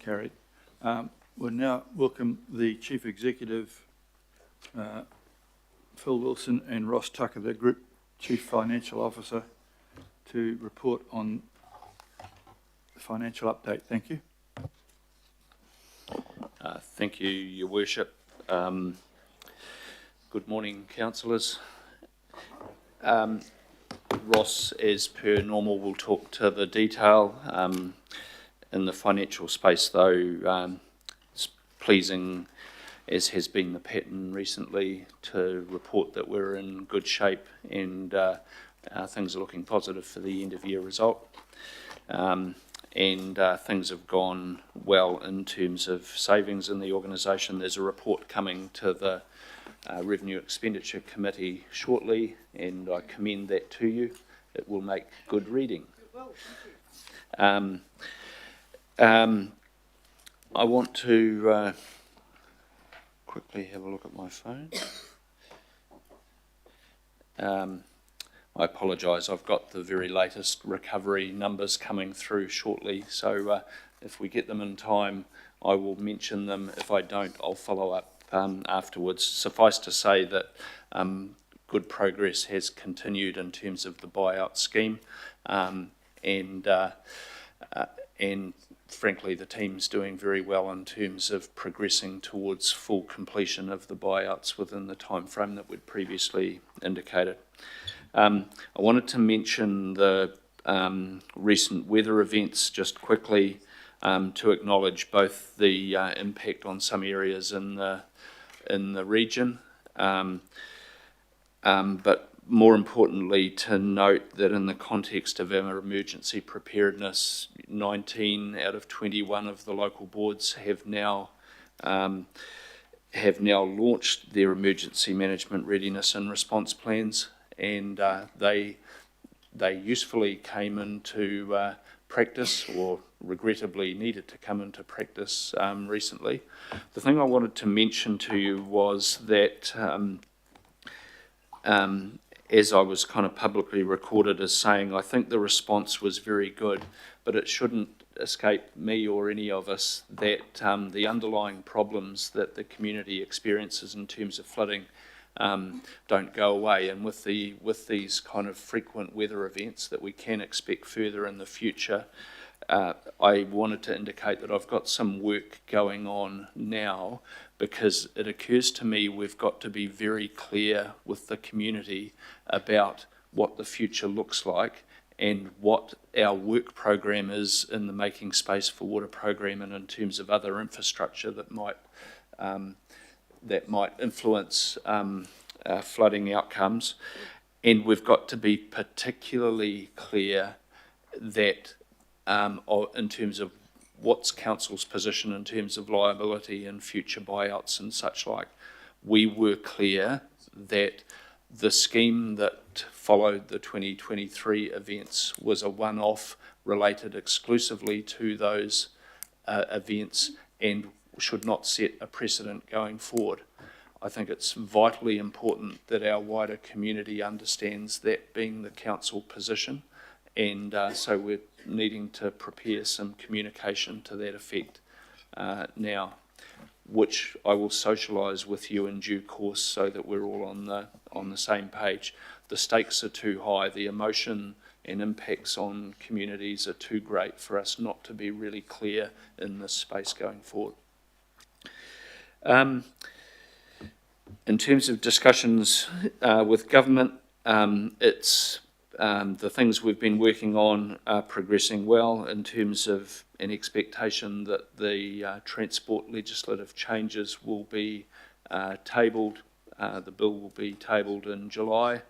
Carried. We'll now welcome the Chief Executive, Phil Wilson, and Ross Tucker, the Group Chief Financial Officer, to report on the financial update. Thank you. Thank you, Your Worship. Good morning, councillors. Ross, as per normal, will talk to the detail. In the financial space, though, it's pleasing, as has been the pattern recently, to report that we're in good shape and things are looking positive for the end of year result. And things have gone well in terms of savings in the organisation. There's a report coming to the Revenue Expenditure Committee shortly, and I commend that to you. It will make good reading. I want to quickly have a look at my phone. I apologise, I've got the very latest recovery numbers coming through shortly, so if we get them in time, I will mention them. If I don't, I'll follow up afterwards. Suffice to say that good progress has continued in terms of the buyout scheme, and frankly the team's doing very well in terms of progressing towards full completion of the buyouts within the time frame that we'd previously indicated. I wanted to mention the recent weather events just quickly to acknowledge both the impact on some areas in the region, but more importantly to note that in the context of our emergency preparedness, 19 out of 21 of the local boards have now launched their emergency management readiness and response plans, and they usefully came into practice, or regrettably needed to come into practice recently. The thing I wanted to mention to you was that as I was kind of publicly recorded as saying, I think the response was very good, but it shouldn't escape me or any of us that the underlying problems that the community experiences in terms of flooding don't go away, and with these kind of frequent weather events that we can expect further in the future, I wanted to indicate that I've got some work going on now, because it occurs to me we've got to be very clear with the community about what the future looks like and what our work program is in the Making Space for Water program, and in terms of other infrastructure that might influence flooding outcomes. And we've got to be particularly clear that in terms of what's council's position in terms of liability and future buyouts and such like. We were clear that the scheme that followed the 2023 events was a one-off related exclusively to those events and should not set a precedent going forward. I think it's vitally important that our wider community understands that being the council position, and so we're needing to prepare some communication to that effect now, which I will socialise with you in due course so that we're all on the same page. The stakes are too high, the emotion and impacts on communities are too great for us not to be really clear in this space going forward. In terms of discussions with government, it's the things we've been working on are progressing well in terms of an expectation that the transport legislative changes will be tabled. The bill will be tabled in July,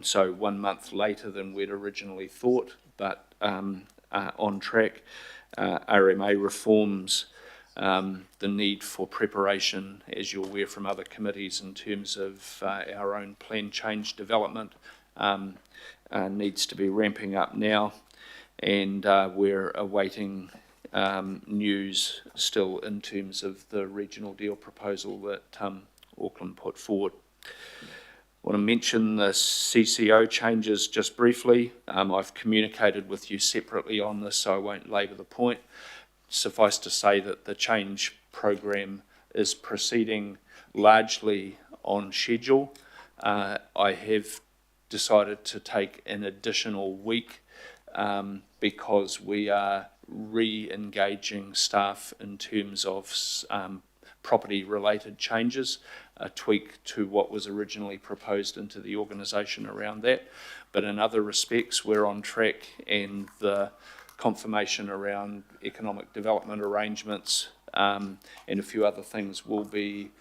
so 1 month later than we'd originally thought, but on track. RMA reforms, the need for preparation, as you're aware from other committees, in terms of our own plan change development, needs to be ramping up now, and we're awaiting news still in terms of the regional deal proposal that Auckland put forward. I want to mention the CCO changes just briefly. I've communicated with you separately on this, so I won't labour the point. suffice to say that the change program is proceeding largely on schedule. I have decided to take an additional week because we are re-engaging staff in terms of property-related changes, a tweak to what was originally proposed into the organisation around that. But in other respects, we're on track, and the confirmation around economic development arrangements and a few other things will be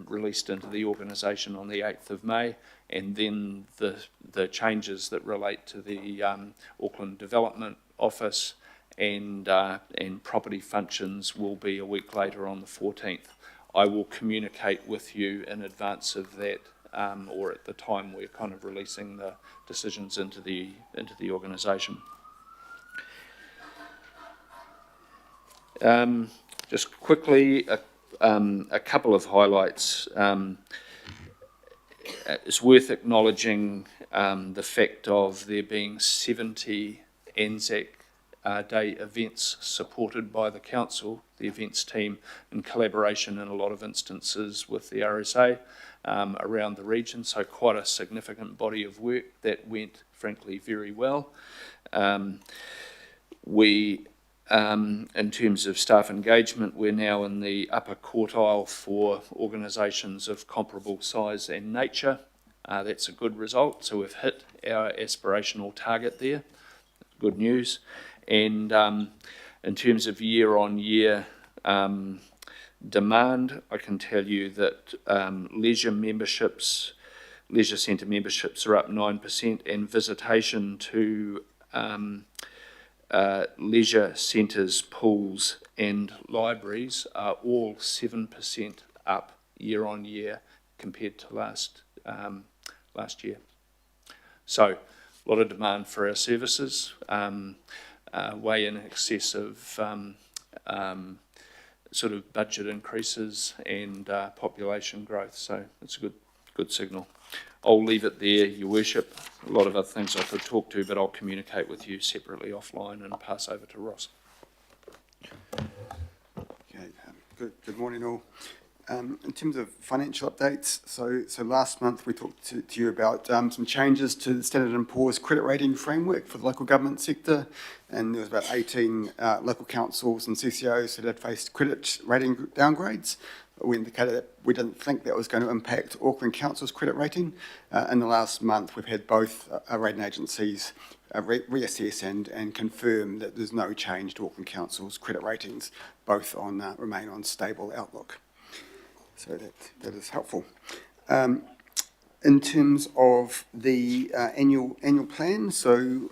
released into the organisation on the 8th of May, and then the changes that relate to the Auckland Development Office and property functions will be a week later on the 14th. I will communicate with you in advance of that, or at the time we're kind of releasing the decisions into the organisation. Just quickly, a couple of highlights. It's worth acknowledging the fact of there being 70 Anzac Day events supported by the council, the events team, in collaboration in a lot of instances with the RSA around the region. So quite a significant body of work that went, frankly, very well. In terms of staff engagement, we're now in the upper quartile for organisations of comparable size and nature. That's a good result. So we've hit our aspirational target there. Good news. And in terms of year-on-year demand, I can tell you that leisure centre memberships are up 9%, and visitation to leisure centres, pools and libraries are all 7% up year on year compared to last year. So a lot of demand for our services, way in excess of sort of budget increases and population growth. So it's a good signal. I'll leave it there, Your Worship. A lot of other things I could talk to, but I'll communicate with you separately offline and pass over to Ross. Okay, good morning all. In terms of financial updates, so last month we talked to you about some changes to the Standard & Poor's credit rating framework for the local government sector, and there was about 18 local councils and CCOs that had faced credit rating downgrades. We indicated that we didn't think that was going to impact Auckland Council's credit rating. In the last month, we've had both rating agencies reassess and confirm that there's no change to Auckland Council's credit ratings, both remain on stable outlook. So that is helpful. In terms of the annual plan, so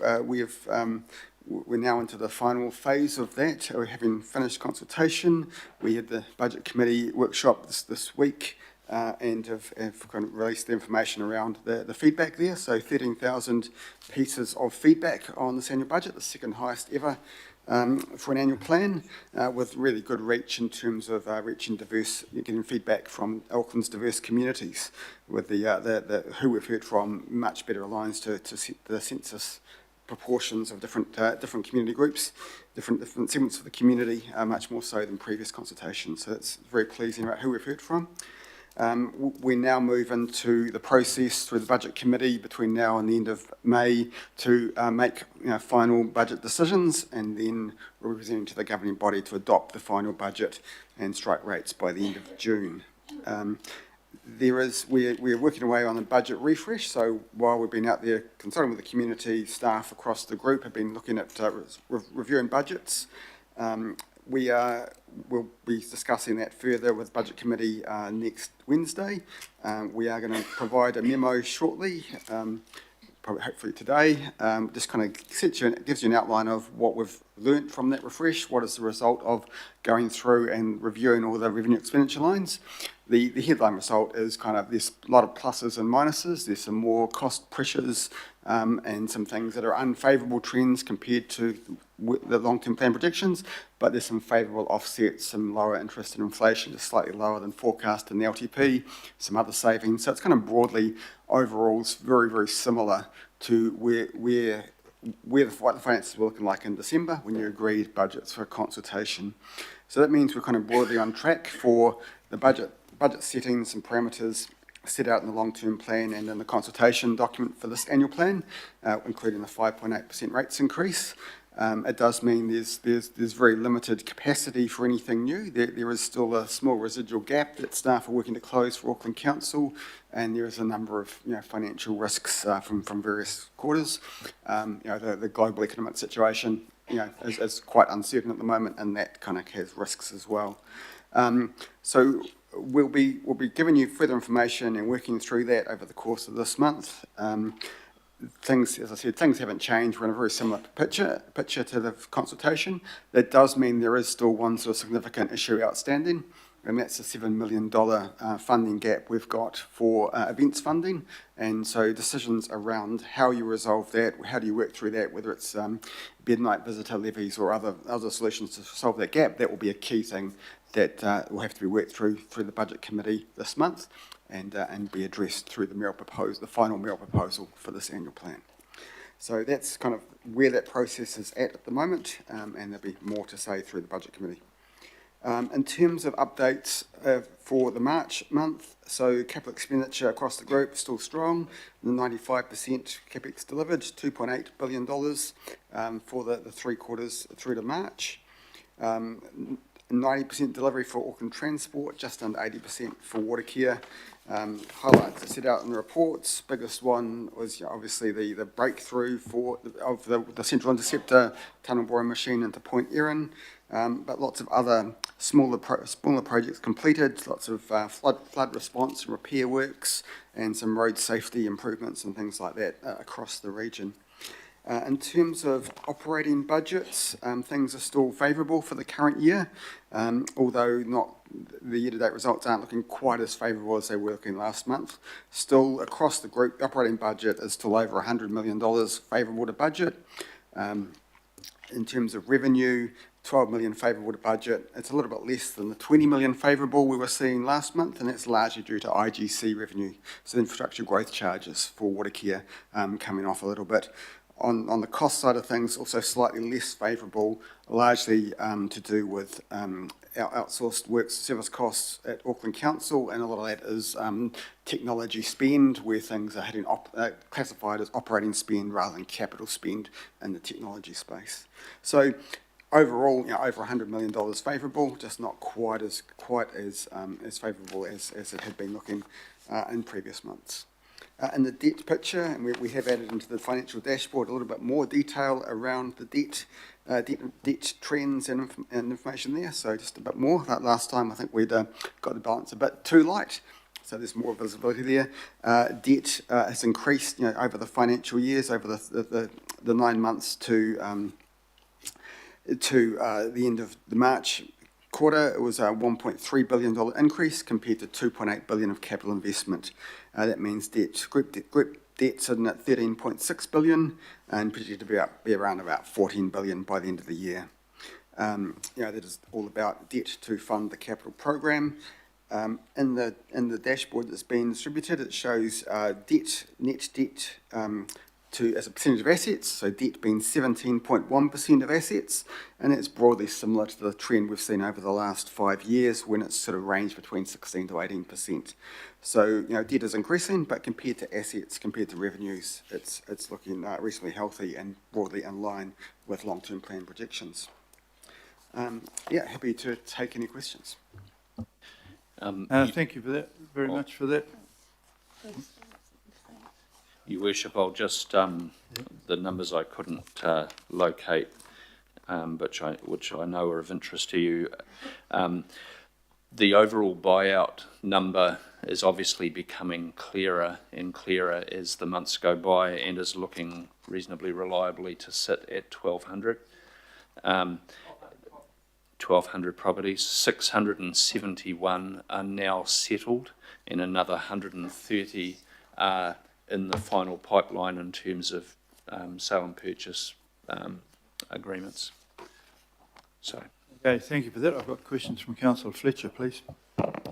we're now into the final phase of that. We're having finished consultation. We had the Budget Committee workshop this week and have kind of released the information around the feedback there. So 13,000 pieces of feedback on this annual budget, the second highest ever for an annual plan, with really good reach in terms of reaching getting feedback from Auckland's diverse communities, with the who we've heard from much better aligns to the census proportions of different community groups, different segments of the community, much more so than previous consultations. So it's very pleasing about who we've heard from. We now move into the process through the Budget Committee between now and the end of May to make final budget decisions, and then we're presenting to the governing body to adopt the final budget and strike rates by the end of June. We're working away on a budget refresh, so while we've been out there consulting with the community, staff across the group have been looking at reviewing budgets. We'll be discussing that further with Budget Committee next Wednesday. We are going to provide a memo shortly, probably hopefully today, just kind of gives you an outline of what we've learnt from that refresh, what is the result of going through and reviewing all the revenue expenditure lines. The headline result is kind of, there's a lot of pluses and minuses. There's some more cost pressures and some things that are unfavourable trends compared to the long-term plan predictions, but there's some favourable offsets, some lower interest in inflation, just slightly lower than forecast in the LTP, some other savings. So it's kind of broadly, overall, it's very, very similar to where what the finances were looking like in December when you agreed budgets for consultation. So that means we're kind of broadly on track for the budget settings and parameters set out in the long-term plan and in the consultation document for this annual plan, including the 5.8% rates increase. It does mean there's very limited capacity for anything new. There is still a small residual gap that staff are working to close for Auckland Council, and there is a number of financial risks from various quarters. The global economic situation is quite uncertain at the moment, and that kind of has risks as well. So we'll be giving you further information and working through that over the course of this month. As I said, things haven't changed. We're in a very similar picture to the consultation. That does mean there is still one sort of significant issue outstanding, and that's the $7 million funding gap we've got for events funding. And so decisions around how you resolve that, how do you work through that, whether it's bed night visitor levies or other solutions to solve that gap, that will be a key thing that will have to be worked through the Budget Committee this month and be addressed through the final MERL proposal for this annual plan. So that's kind of where that process is at the moment, and there'll be more to say through the Budget Committee. In terms of updates for the March month, so capital expenditure across the group is still strong. The 95% CapEx delivered, $2.8 billion for the 3 quarters through to March. 90% delivery for Auckland Transport, just under 80% for water care. Highlights are set out in the reports. Biggest one was obviously the breakthrough of the central interceptor tunnel boring machine into Point Erin, but lots of other smaller projects completed, lots of flood response and repair works, and some road safety improvements and things like that across the region. In terms of operating budgets, things are still favourable for the current year, although the year-to-date results aren't looking quite as favourable as they were looking last month. Still, across the group, the operating budget is still over $100 million favourable to budget. In terms of revenue, 12 million favourable to budget. It's a little bit less than the 20 million favourable we were seeing last month, and that's largely due to IGC revenue, so infrastructure growth charges for water care coming off a little bit. On the cost side of things, also slightly less favourable, largely to do with our outsourced works service costs at Auckland Council, and a lot of that is technology spend, where things are classified as operating spend rather than capital spend in the technology space. So overall, over $100 million favourable, just not quite as favourable as it had been looking in previous months. In the debt picture, and we have added into the financial dashboard a little bit more detail around the debt trends and information there, so just a bit more. That last time I think we'd got the balance a bit too light, so there's more visibility there. Debt has increased over the financial years, over the 9 months to the end of the March quarter. It was a $1.3 billion increase compared to $2.8 billion of capital investment. That means group debt sitting at $13.6 billion and projected to be around about $14 billion by the end of the year. That is all about debt to fund the capital program. In the dashboard that's been distributed, it shows net debt as a percentage of assets, so debt being 17.1% of assets, and it's broadly similar to the trend we've seen over the last 5 years when it's sort of ranged between 16 to 18%. So, debt is increasing, but compared to assets, compared to revenues, it's looking reasonably healthy and broadly in line with long-term plan projections. Happy to take any questions. Thank you for that, very much for that. Your Worship, I'll just, the numbers I couldn't locate, which I know are of interest to you. The overall buyout number is obviously becoming clearer and clearer as the months go by, and is looking reasonably reliably to sit at 1,200. 1,200 properties, 671 are now settled, and another 130 are in the final pipeline in terms of sale and purchase agreements. So. Okay, thank you for that. I've got questions from Councillor Fletcher, please.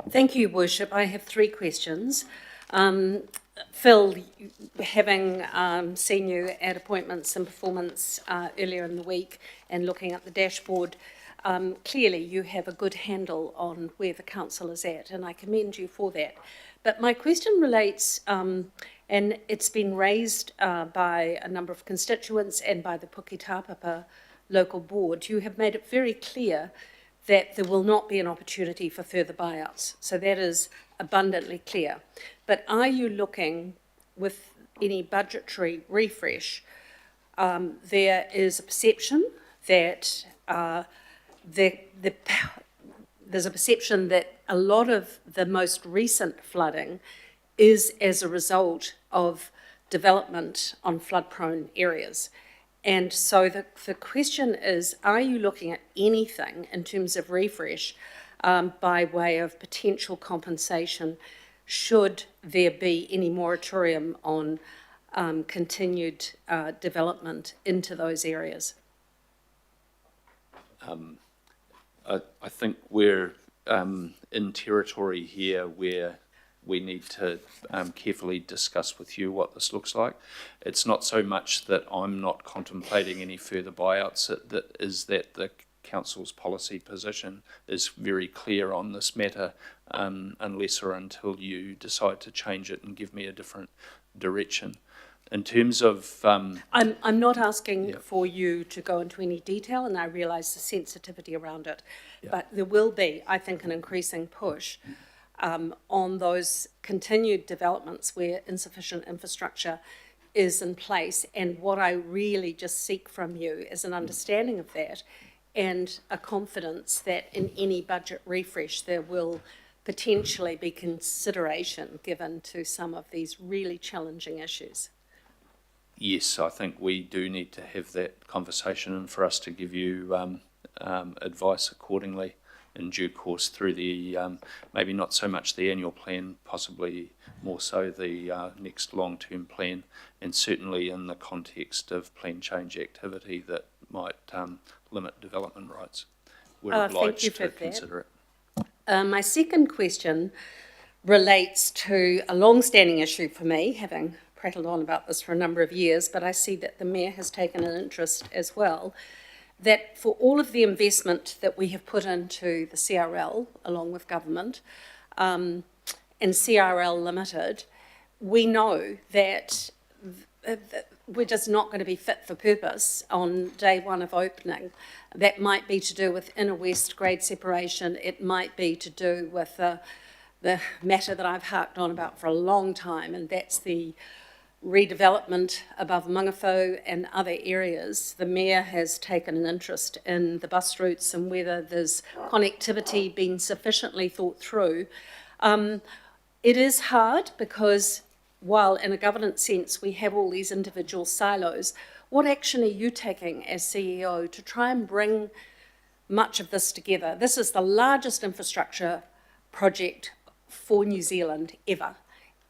Thank you, Worship. I have 3 questions. Phil, having seen you at appointments and performance earlier in the week and looking at the dashboard, clearly you have a good handle on where the council is at, and I commend you for that. But my question relates, and it's been raised by a number of constituents and by the Puketapapa local board. You have made it very clear that there will not be an opportunity for further buyouts. So that is abundantly clear. But are you looking, with any budgetary refresh, there is a perception that there's a perception that a lot of the most recent flooding is as a result of development on flood-prone areas. And so the question is, are you looking at anything in terms of refresh by way of potential compensation should there be any moratorium on continued development into those areas? I think we're in territory here where we need to carefully discuss with you what this looks like. It's not so much that I'm not contemplating any further buyouts, that is that the council's policy position is very clear on this matter, unless or until you decide to change it and give me a different direction. In terms of... I'm not asking for you to go into any detail, and I realise the sensitivity around it, but there will be, I think, an increasing push on those continued developments where insufficient infrastructure is in place. And what I really just seek from you is an understanding of that and a confidence that in any budget refresh there will potentially be consideration given to some of these really challenging issues. Yes, I think we do need to have that conversation, and for us to give you advice accordingly in due course through the, maybe not so much the annual plan, possibly more so the next long-term plan, and certainly in the context of plan change activity that might limit development rights. We're obliged to consider it. My second question relates to a long-standing issue for me, having prattled on about this for a number of years, but I see that the Mayor has taken an interest as well, that for all of the investment that we have put into the CRL, along with government, and CRL Limited, we know that we're just not going to be fit for purpose on day one of opening. That might be to do with inner-west grade separation. It might be to do with the matter that I've harked on about for a long time, and that's the redevelopment above Mangawhau and other areas. The Mayor has taken an interest in the bus routes and whether there's connectivity being sufficiently thought through. It is hard because while in a governance sense we have all these individual silos, what action are you taking as CEO to try and bring much of this together? This is the largest infrastructure project for New Zealand ever.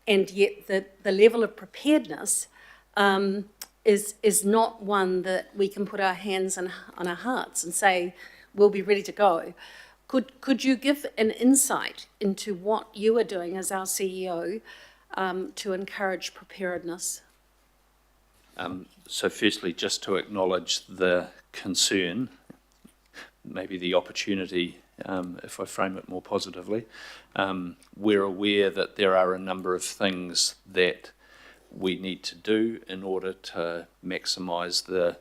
And yet the level of preparedness is not one that we can put our hands on our hearts and say, we'll be ready to go. Could you give an insight into what you are doing as our CEO to encourage preparedness? So firstly, just to acknowledge the concern, maybe the opportunity, if I frame it more positively, we're aware that there are a number of things that we need to do in order to maximise the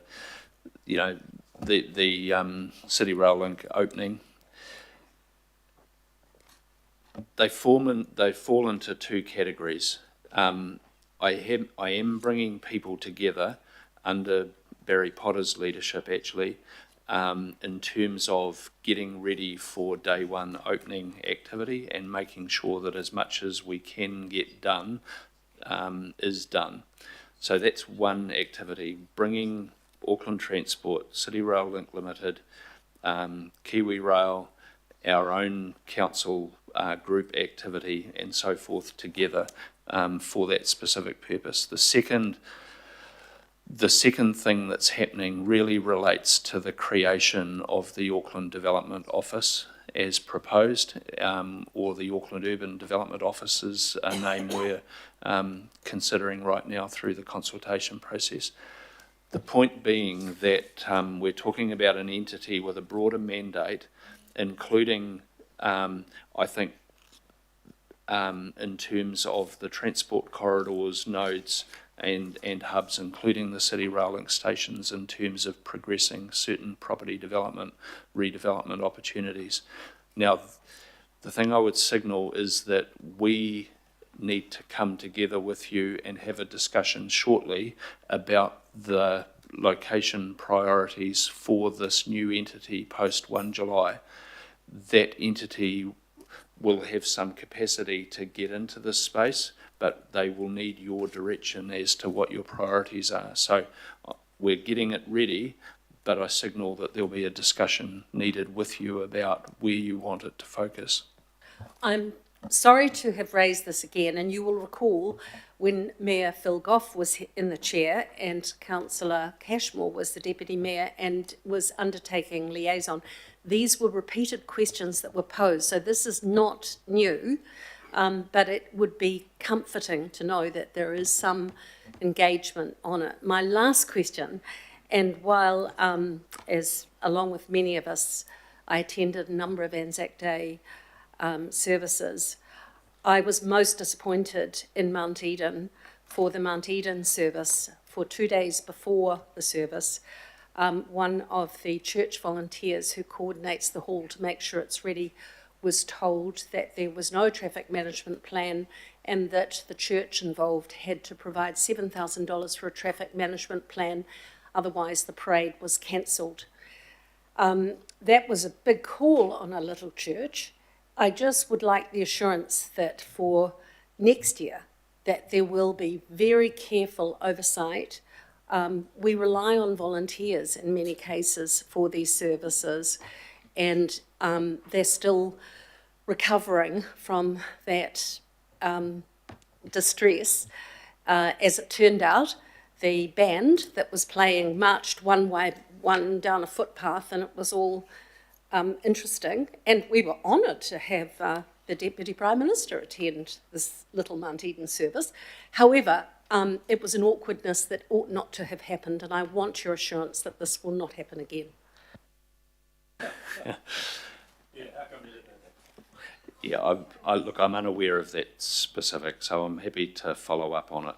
City Rail Link opening. They fall into two categories. I am bringing people together under Barry Potter's leadership, actually, in terms of getting ready for day one opening activity and making sure that as much as we can get done is done. So that's one activity, bringing Auckland Transport, City Rail Link Limited, Kiwi Rail, our own council group activity and so forth together for that specific purpose. The second The second thing that's happening really relates to the creation of the Auckland Development Office as proposed, or the Auckland Urban Development Office is a name we're considering right now through the consultation process. The point being that we're talking about an entity with a broader mandate, including, I think, in terms of the transport corridors, nodes, and hubs, including the city rail link stations, in terms of progressing certain property development, redevelopment opportunities. Now, the thing I would signal is that we need to come together with you and have a discussion shortly about the location priorities for this new entity post 1 July. That entity will have some capacity to get into this space, but they will need your direction as to what your priorities are. So we're getting it ready, but I signal that there'll be a discussion needed with you about where you want it to focus. I'm sorry to have raised this again, and you will recall when Mayor Phil Goff was in the chair and Councillor Cashmore was the Deputy Mayor and was undertaking liaison, these were repeated questions that were posed. So this is not new, but it would be comforting to know that there is some engagement on it. My last question, and while, as along with many of us, I attended a number of Anzac Day services, I was most disappointed in Mount Eden for the Mount Eden service. For 2 days before the service, one of the church volunteers who coordinates the hall to make sure it's ready was told that there was no traffic management plan and that the church involved had to provide $7,000 for a traffic management plan, otherwise the parade was cancelled. That was a big call on a little church. I just would like the assurance that for next year that there will be very careful oversight. We rely on volunteers in many cases for these services, and they're still recovering from that distress. As it turned out, the band that was playing marched one down a footpath, and it was all interesting. And we were honoured to have the Deputy Prime Minister attend this little Mount Eden service. However, it was an awkwardness that ought not to have happened, and I want your assurance that this will not happen again. Yeah, look, I'm unaware of that specific, so I'm happy to follow up on it.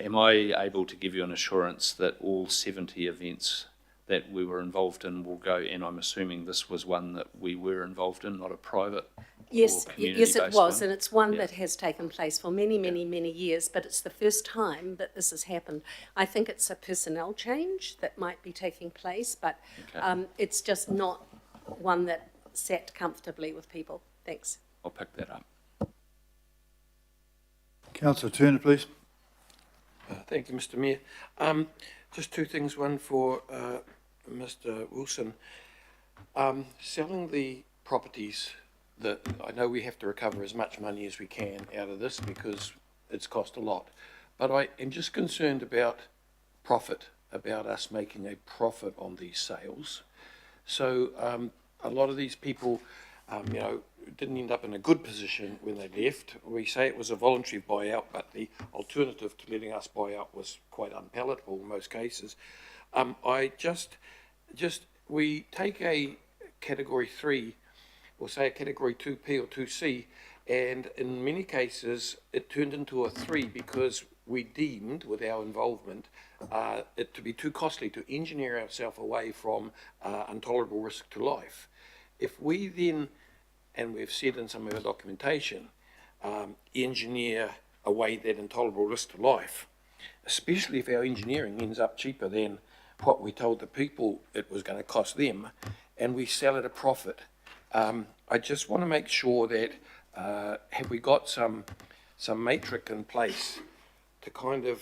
Am I able to give you an assurance that all 70 events that we were involved in will go, and I'm assuming this was one that we were involved in, not a private Yes, or yes, it community-based was, one? and it's one Yeah. that has taken place for many, many years, but it's the first time that this has happened. I think it's a personnel change that might be taking place, but Okay. it's just not one that sat comfortably with people. Thanks. I'll pick that up. Councillor Turner, please. Thank you, Mr. Mayor. Just two things. One for Mr. Wilson. Selling the properties that I know we have to recover as much money as we can out of this because it's cost a lot. But I am just concerned about profit, about us making a profit on these sales. So a lot of these people, didn't end up in a good position when they left. We say it was a voluntary buyout, but the alternative to letting us buy out was quite unpalatable in most cases. We take a category 3, or say a category 2P or 2C, and in many cases it turned into a 3 because we deemed, with our involvement, it to be too costly to engineer ourselves away from intolerable risk to life. If we then, and we've said in some of our documentation, engineer away that intolerable risk to life, especially if our engineering ends up cheaper than what we told the people it was going to cost them, and we sell at a profit. I just want to make sure that have we got some matrix in place to kind of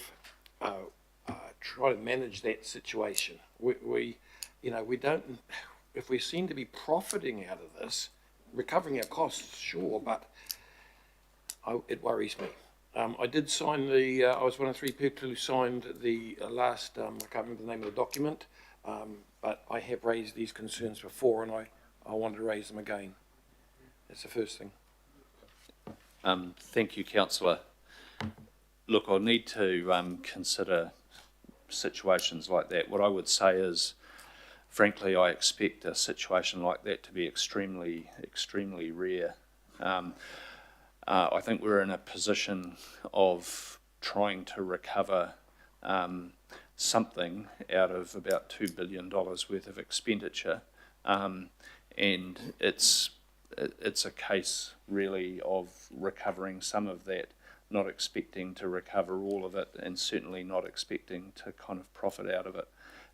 try to manage that situation. We don't, if we seem to be profiting out of this, recovering our costs, sure, but it worries me. I did sign I was one of 3 people who signed the last, I can't remember the name of the document, but I have raised these concerns before and I want to raise them again. That's the first thing. Thank you, councillor. Look, I'll need to consider situations like that. What I would say is, frankly, I expect a situation like that to be extremely, extremely rare. I think we're in a position of trying to recover something out of about $2 billion worth of expenditure, and it's a case really of recovering some of that, not expecting to recover all of it, and certainly not expecting to kind of profit out of it.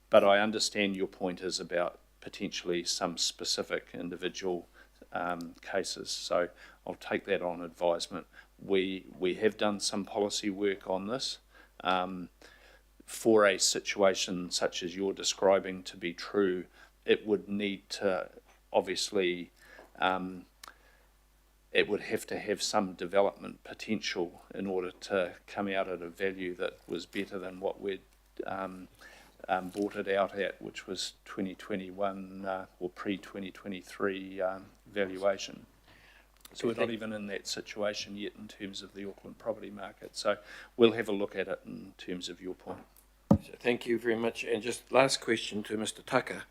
But I understand your point is about potentially some specific individual cases, so I'll take that on advisement. We have done some policy work on this. For a situation such as you're describing to be true, it would need to obviously, it would have to have some development potential in order to come out at a value that was better than what we'd bought it out at, which was 2021 or pre-2023 valuation. So we're not even in that situation yet in terms of the Auckland property market. So we'll have a look at it in terms of your point. So thank you very much. And just last question to Mr. Tucker.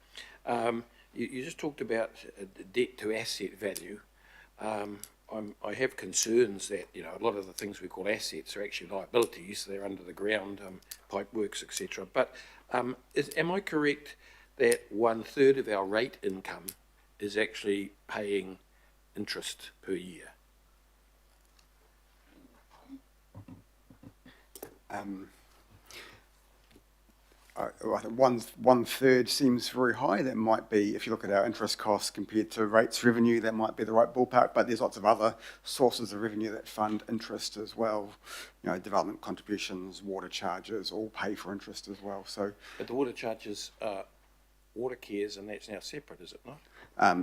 You just talked about debt to asset value. I have concerns that, you know, a lot of the things we call assets are actually liabilities. They're under the ground, pipe works, etc. But am I correct that 1/3 of our rate income is actually paying interest per year? I think 1/3 seems very high. That might be, if you look at our interest costs compared to rates revenue, that might be the right ballpark, but there's lots of other sources of revenue that fund interest as well. You know, development contributions, water charges, all pay for interest as well. So, But the water charges are water cares, and that's now separate, is it not?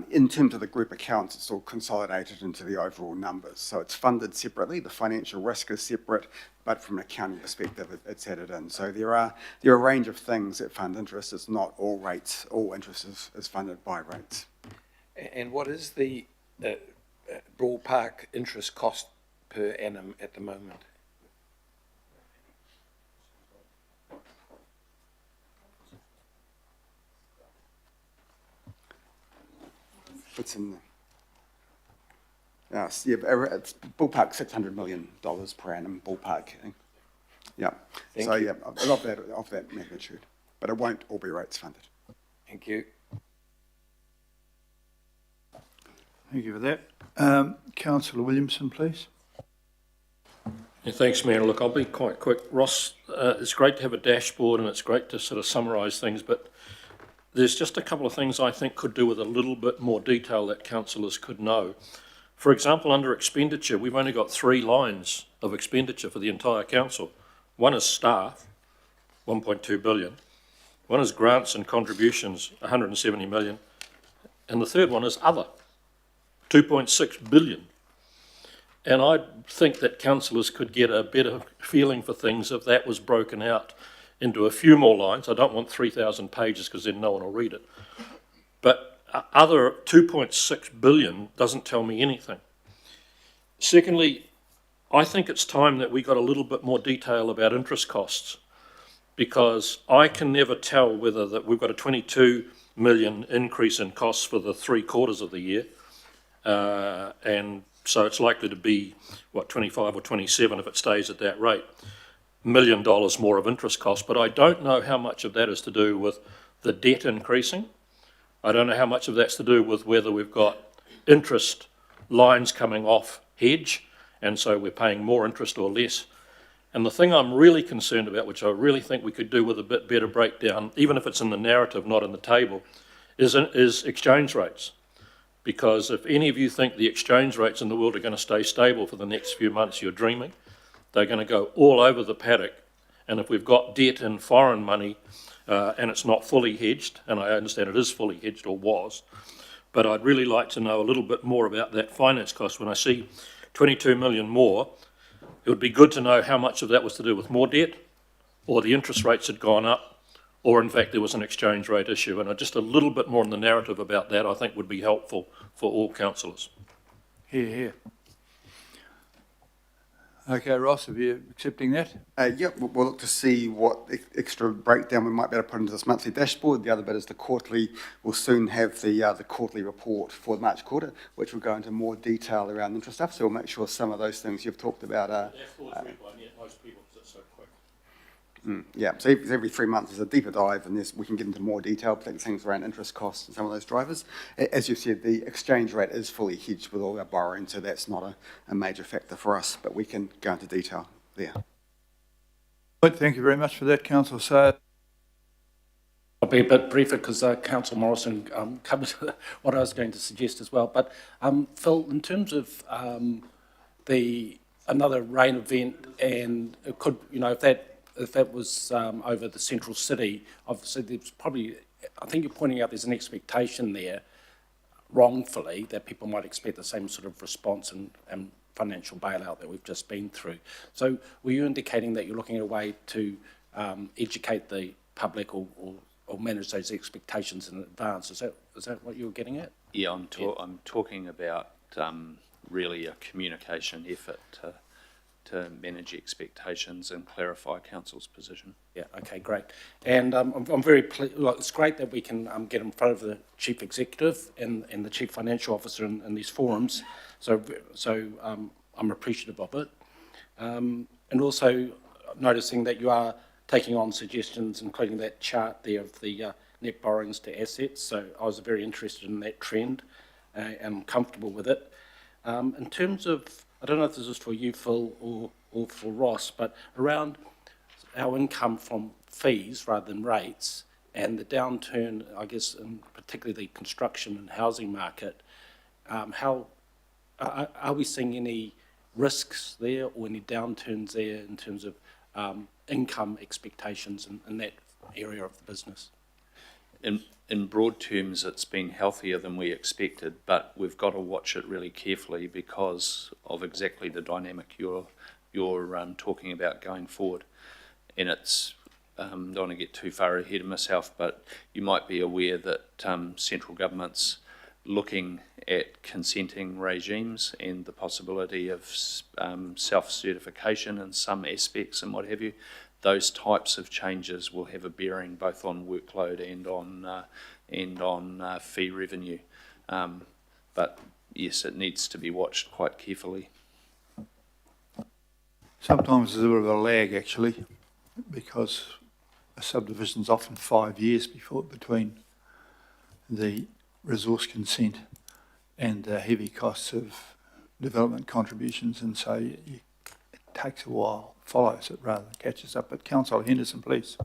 in terms of the group accounts, it's all consolidated into the overall numbers. So it's funded separately, the financial risk is separate, but from an accounting perspective, it's added in. So there are a range of things that fund interest. It's not all rates, all interest is funded by rates. And what is the ballpark interest cost per annum at the moment? It's in the, it's ballpark $600 million per annum, ballpark. Yeah. Thank so you. Yeah, of that magnitude, but it won't all be rates funded. Thank you. Thank you for that. Councillor Williamson, please. Yeah, thanks, Mayor. Look, I'll be quite quick. Ross, it's great to have a dashboard and it's great to sort of summarise things, but there's just a couple of things I think could do with a little bit more detail that councillors could know. For example, under expenditure, we've only got 3 lines of expenditure for the entire council. One is staff, 1.2 billion. One is grants and contributions, 170 million. And the third one is other, 2.6 billion. And I think that councillors could get a better feeling for things if that was broken out into a few more lines. I don't want 3,000 pages because then no one will read it. But other 2.6 billion doesn't tell me anything. Secondly, I think it's time that we got a little bit more detail about interest costs, because I can never tell whether that we've got a 22 million increase in costs for the 3 quarters of the year. And so it's likely to be, what, 25 or 27 if it stays at that rate. $1 million more of interest costs, but I don't know how much of that is to do with the debt increasing. I don't know how much of that's to do with whether we've got interest lines coming off hedge, and so we're paying more interest or less. And the thing I'm really concerned about, which I really think we could do with a bit better breakdown, even if it's in the narrative, not in the table, is exchange rates. Because if any of you think the exchange rates in the world are going to stay stable for the next few months, you're dreaming. They're going to go all over the paddock. And if we've got debt in foreign money and it's not fully hedged, and I understand it is fully hedged or was, but I'd really like to know a little bit more about that finance cost. When I see 22 million more, it would be good to know how much of that was to do with more debt, or the interest rates had gone up, or in fact there was an exchange rate issue. And just a little bit more in the narrative about that, I think, would be helpful for all councillors. Hear, hear. Okay, Ross, are you accepting that? Yeah, we'll look to see what extra breakdown we might be able to put into this monthly dashboard. The other bit is the quarterly. We'll soon have the quarterly report for the March quarter, which will go into more detail around interest stuff. So we'll make sure some of those things you've talked about are. Most people, because it's so quick. Yeah, so every 3 months is a deeper dive, and we can get into more detail, particularly things around interest costs and some of those drivers. As you said, the exchange rate is fully hedged with all our borrowing, so that's not a major factor for us, but we can go into detail there. Good, thank you very much for that, Councillor Sayre. I'll be a bit briefer because Councillor Morrison covered what I was going to suggest as well. But Phil, in terms of another rain event, and it could, if that was over the central city, obviously there's probably, I think you're pointing out there's an expectation there, wrongfully, that people might expect the same sort of response and financial bailout that we've just been through. So were you indicating that you're looking at a way to educate the public or manage those expectations in advance? Is that what you were getting at? Yeah, I'm talking about really a communication effort to manage expectations and clarify council's position. Yeah, okay, great. And I'm very pleased. Well, it's great that we can get in front of the chief executive and the chief financial officer in these forums. So I'm appreciative of it. And also noticing that you are taking on suggestions, including that chart there of the net borrowings to assets. So I was very interested in that trend and I'm comfortable with it. In terms of, I don't know if this is for you, Phil, or for Ross, but around our income from fees rather than rates and the downturn, I guess, in particularly the construction and housing market, how are we seeing any risks there or any downturns there in terms of income expectations in that area of the business? In broad terms, it's been healthier than we expected, but we've got to watch it really carefully because of exactly the dynamic you're talking about going forward. And it's, don't want to get too far ahead of myself, but you might be aware that central government's looking at consenting regimes and the possibility of self-certification in some aspects and what have you. Those types of changes will have a bearing both on workload and on fee revenue. But yes, it needs to be watched quite carefully. Sometimes There's a bit of a lag, actually, because a subdivision's often 5 years between the resource consent and the heavy costs of development contributions, and so it takes a while, follows it rather than catches up. But Councillor Henderson, please.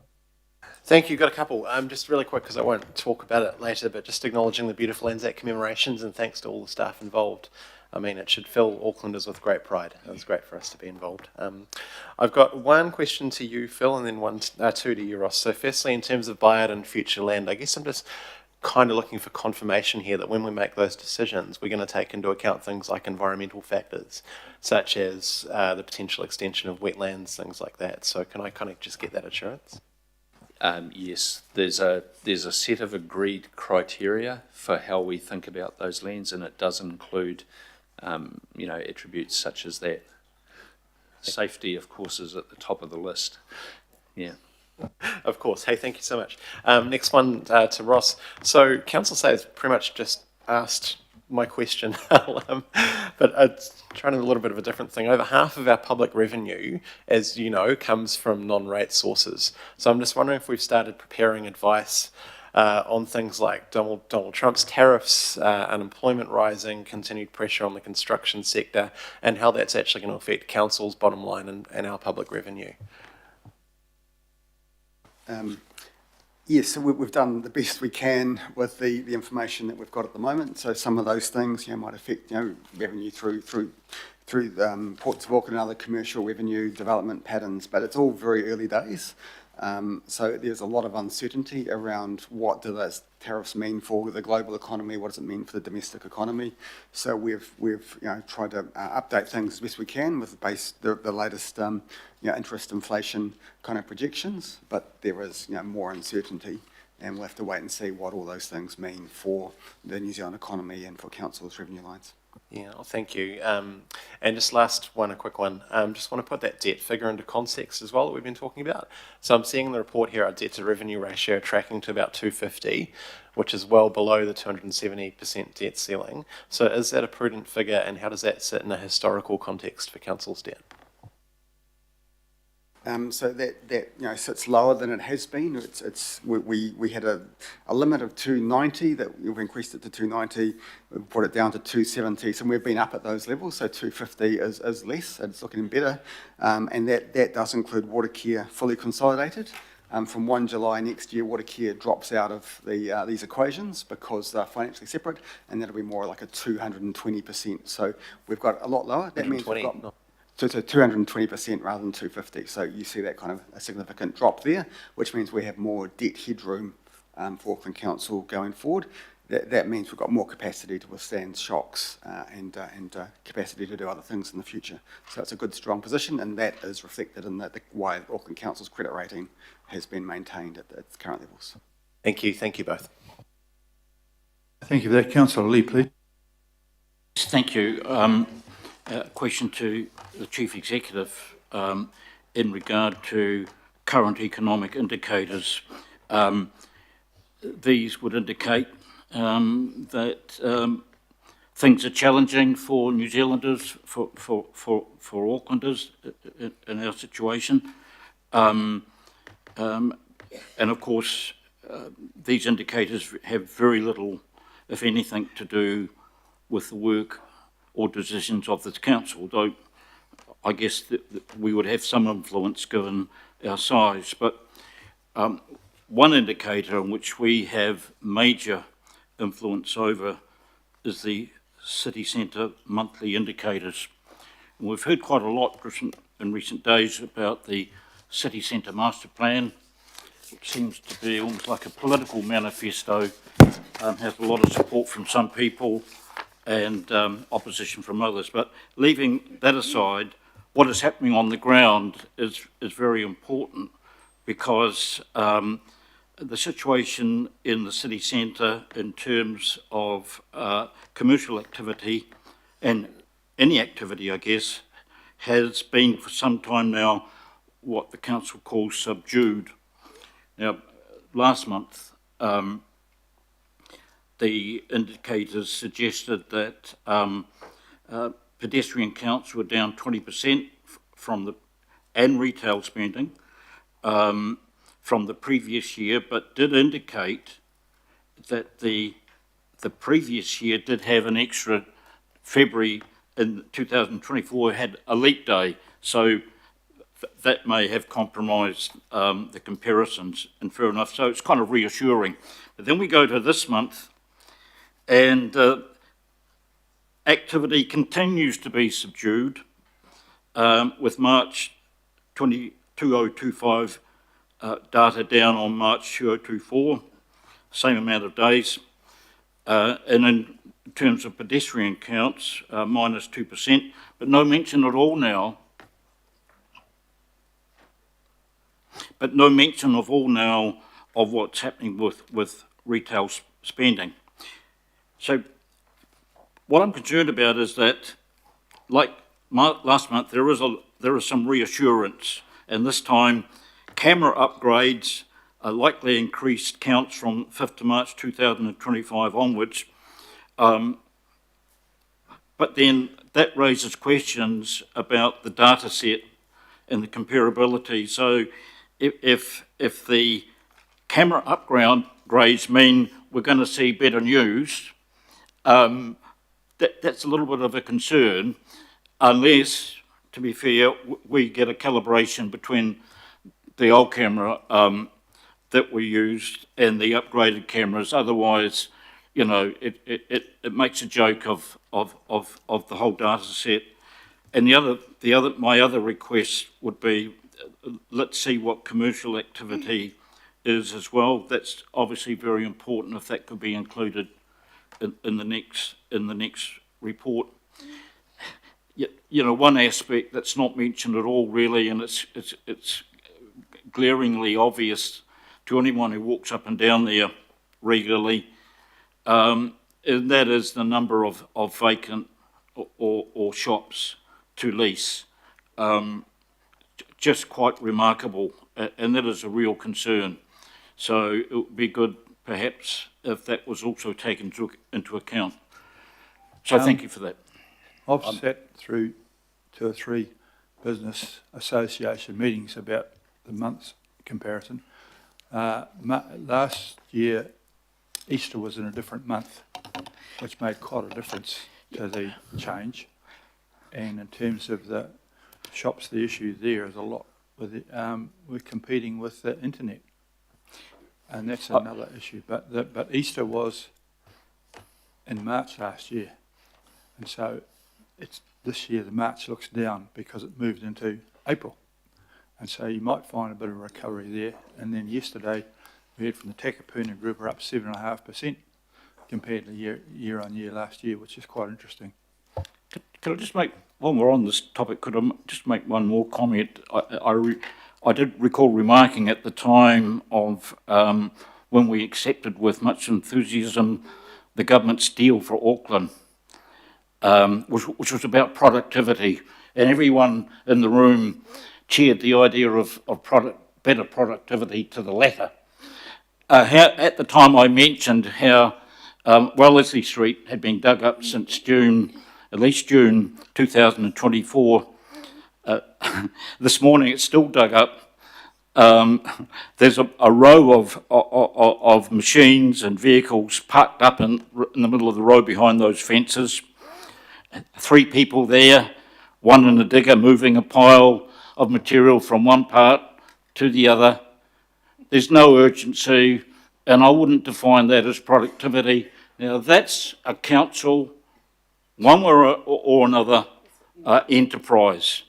Thank you. Got a couple. Just really quick, because I won't talk about it later, but just acknowledging the beautiful Anzac commemorations and thanks to all the staff involved. I mean, it should fill Aucklanders with great pride. It was great for us to be involved. I've got one question to you, Phil, and then two to you, Ross. So firstly, in terms of buyout and future land, I guess I'm just kind of looking for confirmation here that when we make those decisions, we're going to take into account things like environmental factors, such as the potential extension of wetlands, things like that. So can I kind of just get that assurance? Yes, there's a set of agreed criteria for how we think about those lands, and it does include, attributes such as that. Safety, of course, is at the top of the list. Yeah. Of course. Hey, thank you so much. Next one to Ross. So Council says pretty much just asked my question, but it's trying to do a little bit of a different thing. Over half of our public revenue, as you know, comes from non-rate sources. So I'm just wondering if we've started preparing advice on things like Donald Trump's tariffs, unemployment rising, continued pressure on the construction sector, and how that's actually going to affect Council's bottom line and our public revenue. Yes, so we've done the best we can with the information that we've got at the moment. So some of those things, might affect, revenue through Ports of Auckland and other commercial revenue development patterns, but it's all very early days. So there's a lot of uncertainty around what do those tariffs mean for the global economy, what does it mean for the domestic economy. So we've tried to update things as best we can with the latest interest inflation kind of projections, but there is more uncertainty, and we'll have to wait and see what all those things mean for the New Zealand economy and for council's revenue lines. Yeah, well, thank you. And just last one, a quick one. Just want to put that debt figure into context as well that we've been talking about. So I'm seeing in the report here our debt to revenue ratio tracking to about 250, which is well below the 270% debt ceiling. So is that a prudent figure, and how does that sit in a historical context for council's debt? So that sits lower than it has been. We had a limit of 290 that we've increased it to 290. We've brought it down to 270. So we've been up at those levels. So 250 is less. It's looking better, and that does include Watercare fully consolidated. From 1 July next year, Watercare drops out of these equations because they're financially separate, and that'll be more like a 220%. So we've got a lot lower. That means we've got. So it's a 220% rather than 250. So you see that kind of a significant drop there, which means we have more debt headroom for Auckland Council going forward. That means we've got more capacity to withstand shocks and capacity to do other things in the future. So it's a good, strong position, and that is reflected in why Auckland Council's credit rating has been maintained at its current levels. Thank you. Thank you both. Thank you for that. Councillor Lee, please. Thank you. Question to the Chief Executive in regard to current economic indicators. These would indicate that things are challenging for New Zealanders, for Aucklanders in our situation. And of course, these indicators have very little, if anything, to do with the work or decisions of this council, though I guess that we would have some influence given our size. But one indicator in which we have major influence over is the city centre monthly indicators. And we've heard quite a lot in recent days about the city centre master plan. It seems to be almost like a political manifesto, has a lot of support from some people and opposition from others. But leaving that aside, what is happening on the ground is very important, because the situation in the city centre in terms of commercial activity and any activity, I guess, has been for some time now what the council calls subdued. Now, last month, the indicators suggested that pedestrian counts were down 20% and retail spending from the previous year, but did indicate that the previous year did have an extra February in 2024 had a leap day, so that may have compromised the comparisons, and fair enough, so it's kind of reassuring. But then we go to this month, and activity continues to be subdued, with March 2025 data down on March 2024, same amount of days. And in terms of pedestrian counts, minus 2%, but no mention at all now. But no mention of what's happening with retail spending. So what I'm concerned about is that, like last month, there is some reassurance, and this time camera upgrades are likely increased counts from 5th of March 2025 onwards. But then that raises questions about the data set and the comparability. So if the camera upgrades mean we're going to see better news, that's a little bit of a concern, unless, to be fair, we get a calibration between the old camera that we used and the upgraded cameras. Otherwise, you know, it makes a joke of the whole data set. And my other request would be let's see what commercial activity is as well. That's obviously very important if that could be included in the next report. You know, one aspect that's not mentioned at all really, and it's glaringly obvious to anyone who walks up and down there regularly, and that is the number of vacant or shops to lease. Just quite remarkable, and that is a real concern. So it would be good, perhaps, if that was also taken into account. So thank you for that. I've sat through 2 or 3 business association meetings about the months comparison. Last year, Easter was in a different month, which made quite a difference to the change. And in terms of the shops, the issue there is a lot with it. We're competing with the internet, and that's another issue. But Easter was in March last year, and so it's this year. The March looks down because it moved into April, and so you might find a bit of recovery there. And then yesterday, we heard from the Takapuna group are up 7.5% compared to year on year last year, which is quite interesting. Could I just make, while we're on this topic, could I just make one more comment? I did recall remarking at the time of when we accepted with much enthusiasm the government's deal for Auckland, which was about productivity, and everyone in the room cheered the idea of better productivity to the latter. At the time I mentioned how Wellesley Street had been dug up since at least June 2024. This morning it's still dug up. There's a row of machines and vehicles parked up in the middle of the road behind those fences. 3 people there, one in a digger moving a pile of material from one part to the other. There's no urgency, and I wouldn't define that as productivity. Now that's a council, one way or another, enterprise.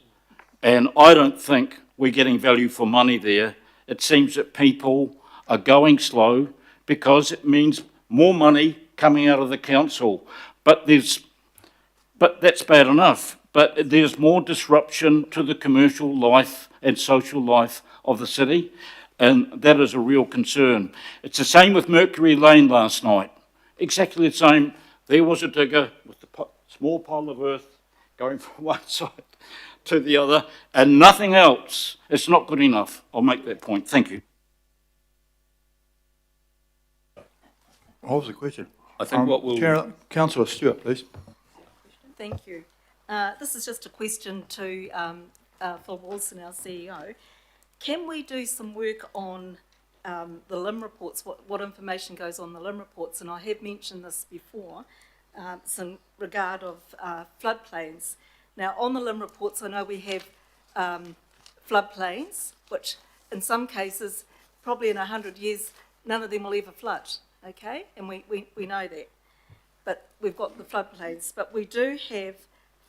And I don't think we're getting value for money there. It seems that people are going slow because it means more money coming out of the council. But that's bad enough. But there's more disruption to the commercial life and social life of the city, and that is a real concern. It's the same with Mercury Lane last night. Exactly the same. There was a digger with a small pile of earth going from one side to the other, and nothing else. It's not good enough. I'll make that point. Thank you. What was the question? I think what we'll... Councillor Stewart, please. Thank you. This is just a question to Phil Wilson, our CEO. Can we do some work on the LIM reports, what information goes on the LIM reports? And I have mentioned this before, in regard of floodplains. Now, on the LIM reports, I know we have floodplains, which in some cases, probably in 100 years, none of them will ever flood, okay? And we know that. But we've got the floodplains. But we do have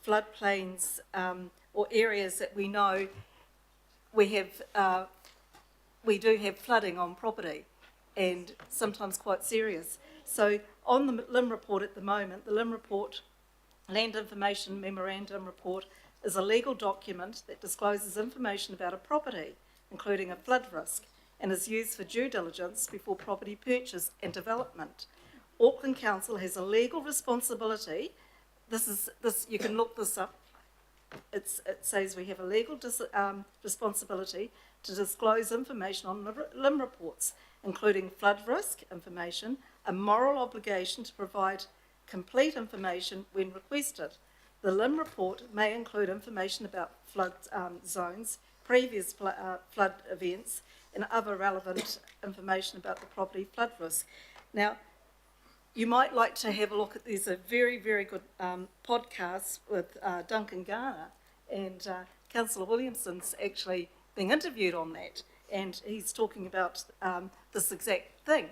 floodplains or areas that we know we do have flooding on property, and sometimes quite serious. So on the LIM report at the moment, the LIM report, Land Information Memorandum Report, is a legal document that discloses information about a property, including a flood risk, and is used for due diligence before property purchase and development. Auckland Council has a legal responsibility. You can look this up. It says we have a legal responsibility to disclose information on LIM reports, including flood risk information, a moral obligation to provide complete information when requested. The LIM report may include information about flood zones, previous flood events, and other relevant information about the property flood risk. Now, you might like to have a look at, there's a very, very good podcast with Duncan Garner, and Councillor Williamson's actually being interviewed on that, and he's talking about this exact thing.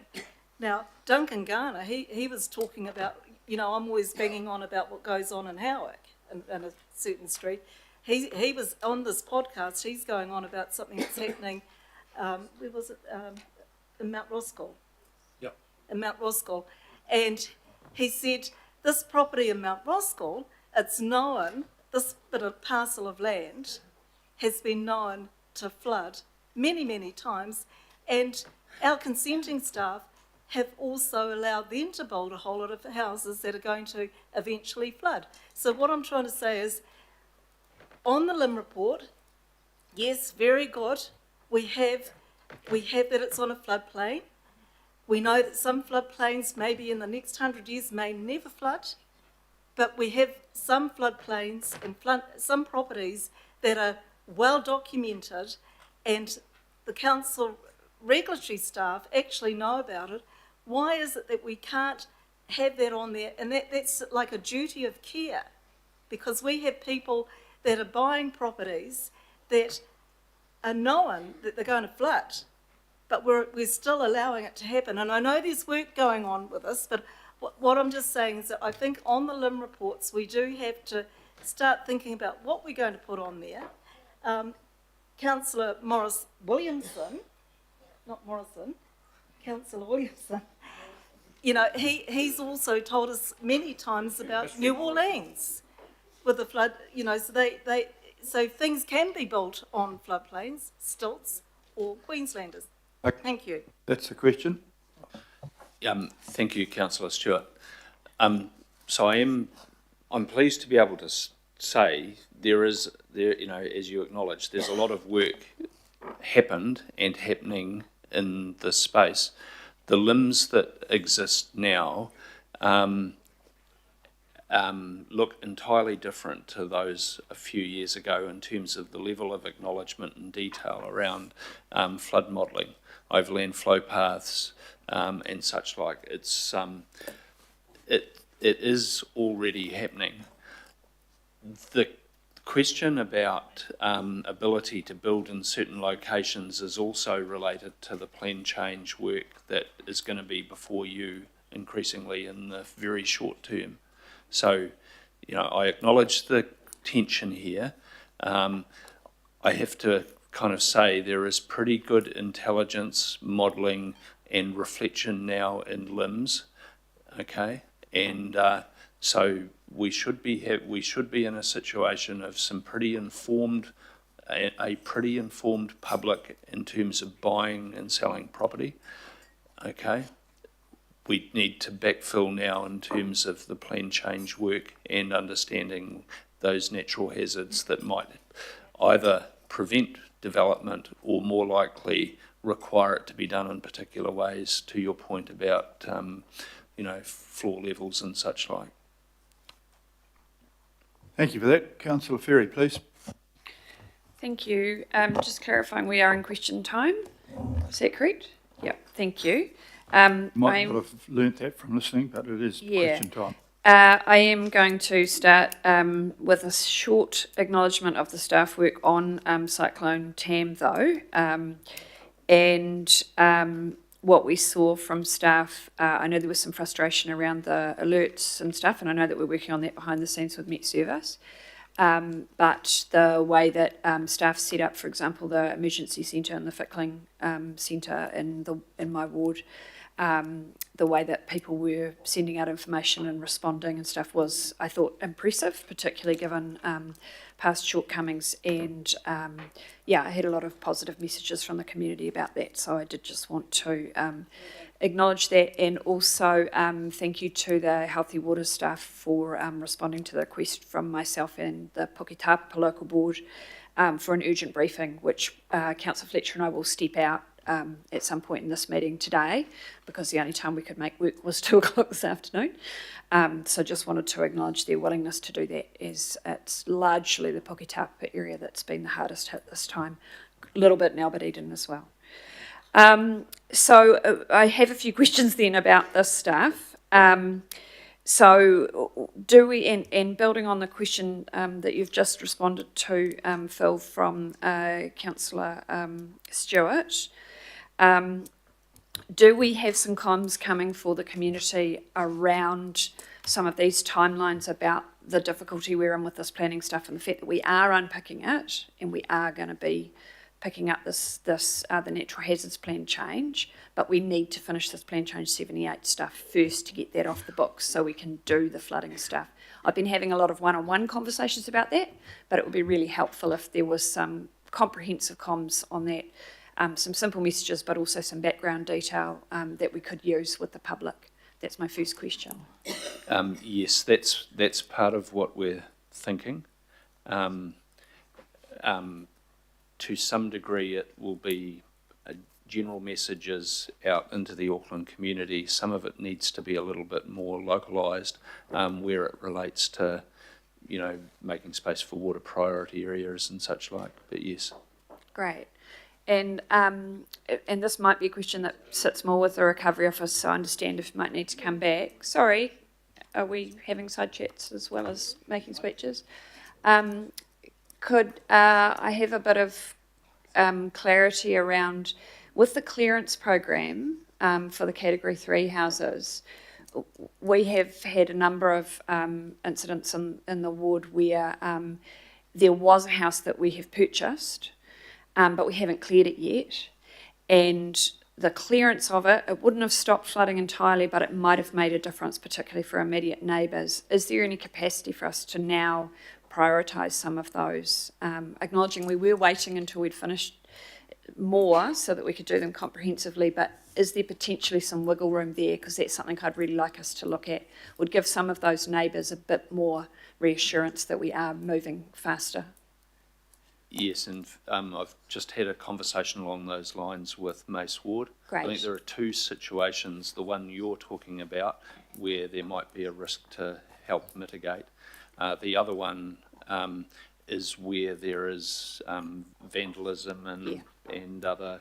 Now, Duncan Garner, he was talking about, I'm always banging on about what goes on in Howick, in a certain street. he was on this podcast, he's going on about something that's happening, where was it, in Mount Roskill. Yep. In Mount Roskill. And he said, this property in Mount Roskill, it's known, this bit of parcel of land has been known to flood many, many times, and our consenting staff have also allowed them to build a whole lot of houses that are going to eventually flood. So what I'm trying to say is, on the LIM report, yes, very good. We have that it's on a floodplain. We know that some floodplains maybe in the next 100 years may never flood, but we have some floodplains and some properties that are well documented, and the council regulatory staff actually know about it. Why is it that we can't have that on there? And that's like a duty of care, because we have people that are buying properties that are knowing that they're going to flood, but we're still allowing it to happen. And I know there's work going on with this, but what I'm just saying is that I think on the LIM reports we do have to start thinking about what we're going to put on there. Councillor Williamson, you know, he's also told us many times about New Orleans with the flood, you know, so things can be built on floodplains, stilts, or Queenslanders. Okay. Thank you. That's the question. Thank you, Councillor Stewart. So I'm pleased to be able to say there, you know, as you acknowledge, there's a lot of work happened and happening in this space. The LIMs that exist now look entirely different to those a few years ago in terms of the level of acknowledgement and detail around flood modelling, overland flow paths, and such like. It is already happening. The question about ability to build in certain locations is also related to the plan change work that is going to be before you increasingly in the very short term. So, you know, I acknowledge the tension here. I have to kind of say there is pretty good intelligence, modelling and reflection now in LIMs, okay? And so we should be in a situation of some pretty informed, a pretty informed public in terms of buying and selling property, okay? We need to backfill now in terms of the plan change work and understanding those natural hazards that might either prevent development or more likely require it to be done in particular ways, to your point about, you know, floor levels and such like. Thank you for that. Councillor Ferry, please. Thank you. Just clarifying, we are in question time. Is that correct? Yep, thank you. Might not have learnt that from listening, but it is question time. I am going to start with a short acknowledgement of the staff work on Cyclone Tam, though, and what we saw from staff. I know there was some frustration around the alerts and stuff, and I know that we're working on that behind the scenes with Met Service. But the way that staff set up, for example, the emergency centre and the Fickling centre in my ward, the way that people were sending out information and responding and stuff was, I thought, impressive, particularly given past shortcomings. And I had a lot of positive messages from the community about that. So I did just want to acknowledge that, and also thank you to the Healthy Water staff for responding to the request from myself and the Puketapa local board for an urgent briefing, which Councillor Fletcher and I will step out at some point in this meeting today, because the only time we could make work was 2 o'clock this afternoon. So just wanted to acknowledge their willingness to do that, as it's largely the Puketapa area that's been the hardest hit this time, a little bit in Albert Eden as well. So I have a few questions then about this staff. So do we, and building on the question that you've just responded to, Phil, from Councillor Stewart, do we have some comms coming for the community around some of these timelines about the difficulty we're in with this planning stuff and the fact that we are unpicking it and we are going to be picking up the natural hazards plan change, but we need to finish this plan change 78 stuff first to get that off the books so we can do the flooding stuff. I've been having a lot of one-on-one conversations about that, but it would be really helpful if there was some comprehensive comms on that, some simple messages, but also some background detail that we could use with the public. That's my first question. Yes, that's part of what we're thinking. To some degree, it will be general messages out into the Auckland community. Some of it needs to be a little bit more localised, where it relates to, you know, making space for water priority areas and such like. But yes. Great. And this might be a question that sits more with the recovery office, so I understand if you might need to come back. Sorry, are we having side chats as well as making speeches? Could I have a bit of clarity around, with the clearance program for the Category 3 houses, we have had a number of incidents in the ward where there was a house that we have purchased, but we haven't cleared it yet, and the clearance of it, it wouldn't have stopped flooding entirely, but it might have made a difference, particularly for immediate neighbours. Is there any capacity for us to now prioritise some of those, acknowledging we were waiting until we'd finished more so that we could do them comprehensively, but is there potentially some wiggle room there? Because that's something I'd really like us to look at. Would give some of those neighbours a bit more reassurance that we are moving faster. Yes, and I've just had a conversation along those lines with Mace Ward. Great. I think there are two situations, the one you're talking about, where there might be a risk to help mitigate. The other one is where there is vandalism and other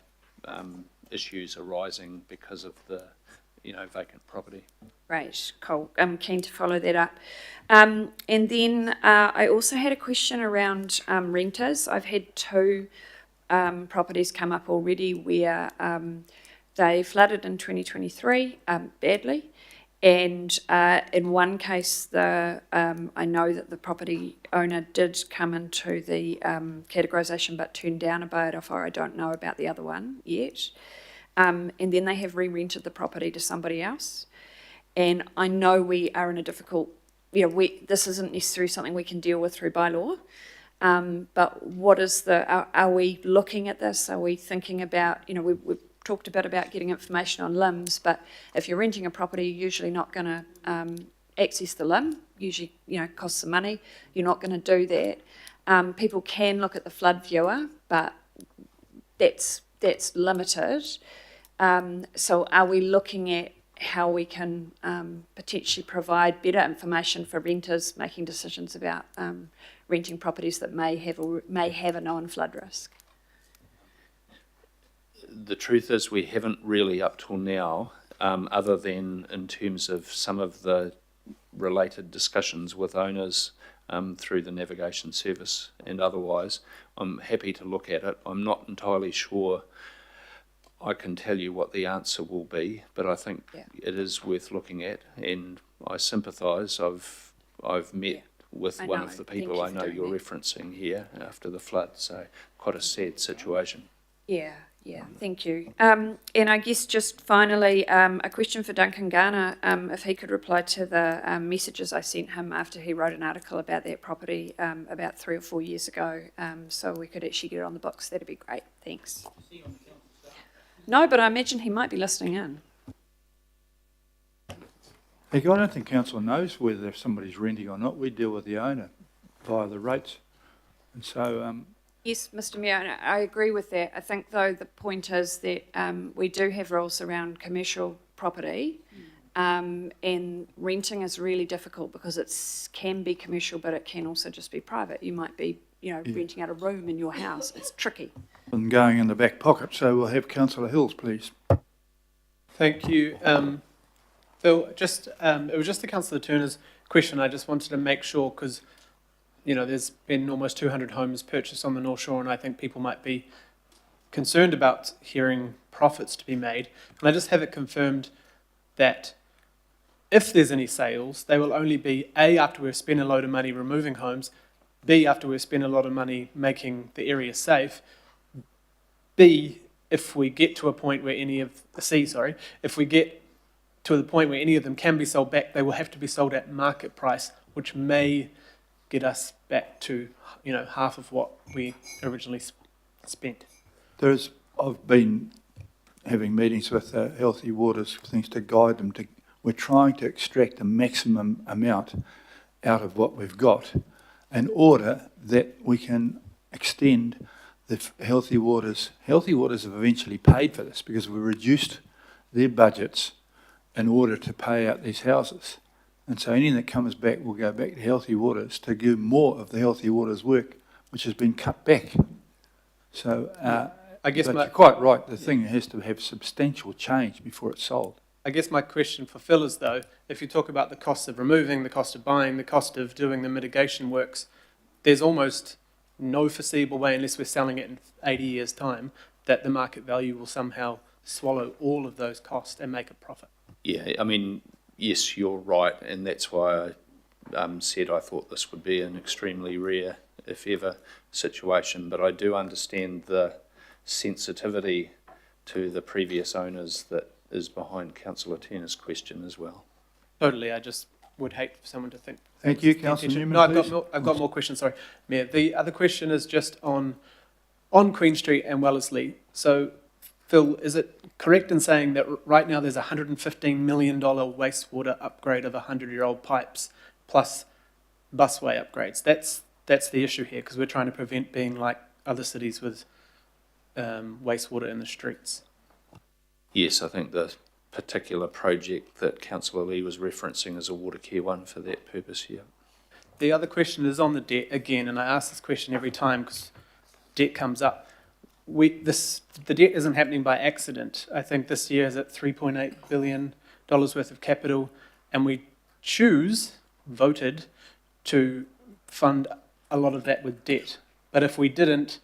issues arising because of the, you know, vacant property. Right, cool. I'm keen to follow that up. And then I also had a question around renters. I've had two properties come up already where they flooded in 2023 badly. And in one case, I know that the property owner did come into the categorisation but turned down a buyout offer. I don't know about the other one yet. And then they have re-rented the property to somebody else. And I know we are in a difficult, this isn't necessarily something we can deal with through bylaw. But what is are we looking at this? Are we thinking about, we've talked a bit about getting information on limbs, but if you're renting a property, you're usually not going to access the limb. Usually, costs some money. You're not going to do that. People can look at the flood viewer, but that's limited. So are we looking at how we can potentially provide better information for renters making decisions about renting properties that may have a known flood risk? The truth is we haven't really up till now, other than in terms of some of the related discussions with owners through the navigation service and otherwise. I'm happy to look at it. I'm not entirely sure I can tell you what the answer will be, but I think it is worth looking at, and I sympathise. I've met with one of the people I know you're referencing here after the flood, so quite a sad situation. Yeah, thank you. And I guess just finally, a question for Duncan Garner, if he could reply to the messages I sent him after he wrote an article about that property about 3 or 4 years ago, so we could actually get it on the books. That'd be great. Thanks. No, but I imagine he might be listening in. I don't think council knows whether if somebody's renting or not. We deal with the owner via the rates. And so... Yes, Mr Mayor, I agree with that. I think, though, the point is that we do have rules around commercial property, and renting is really difficult because it can be commercial, but it can also just be private. You might be, renting out a room in your house. It's tricky. And going in the back pocket, so we'll have Councillor Hills, please. Thank you. Phil, it was just to Councillor Turner's question. I just wanted to make sure, because there's been almost 200 homes purchased on the North Shore, and I think people might be concerned about hearing profits to be made. And I just have it confirmed that if there's any sales, they will only be A, after we've spent a load of money removing homes, B, after we've spent a lot of money making the area safe, B, if we get to a point where if we get to the point where any of them can be sold back, they will have to be sold at market price, which may get us back to, half of what we originally spent. I've been having meetings with Healthy Waters, things to guide them to. We're trying to extract the maximum amount out of what we've got in order that we can extend the Healthy Waters. Healthy Waters have eventually paid for this because we reduced their budgets in order to pay out these houses. And so anything that comes back will go back to Healthy Waters to do more of the Healthy Waters work, which has been cut back. So I guess you're quite right. The thing has to have substantial change before it's sold. I guess my question for Phil is, though, if you talk about the cost of removing, the cost of buying, the cost of doing the mitigation works, there's almost no foreseeable way, unless we're selling it in 80 years' time, that the market value will somehow swallow all of those costs and make a profit. Yeah, I mean, yes, you're right, and that's why I said I thought this would be an extremely rare, if ever, situation. But I do understand the sensitivity to the previous owners that is behind Councillor Turner's question as well. Totally, I just would hate for someone to think. Thank you, Councillor Newman. No, I've got more questions, sorry, Mayor. The other question is just on Queen Street and Wellesley. So, Phil, is it correct in saying that right now there's a $115 million wastewater upgrade of 100-year-old pipes plus busway upgrades? That's the issue here, because we're trying to prevent being like other cities with wastewater in the streets. Yes, I think the particular project that Councillor Lee was referencing is a water care one for that purpose here. The other question is on the debt again, and I ask this question every time because debt comes up. The debt isn't happening by accident. I think this year is at $3.8 billion worth of capital, and we voted to fund a lot of that with debt. But if we didn't,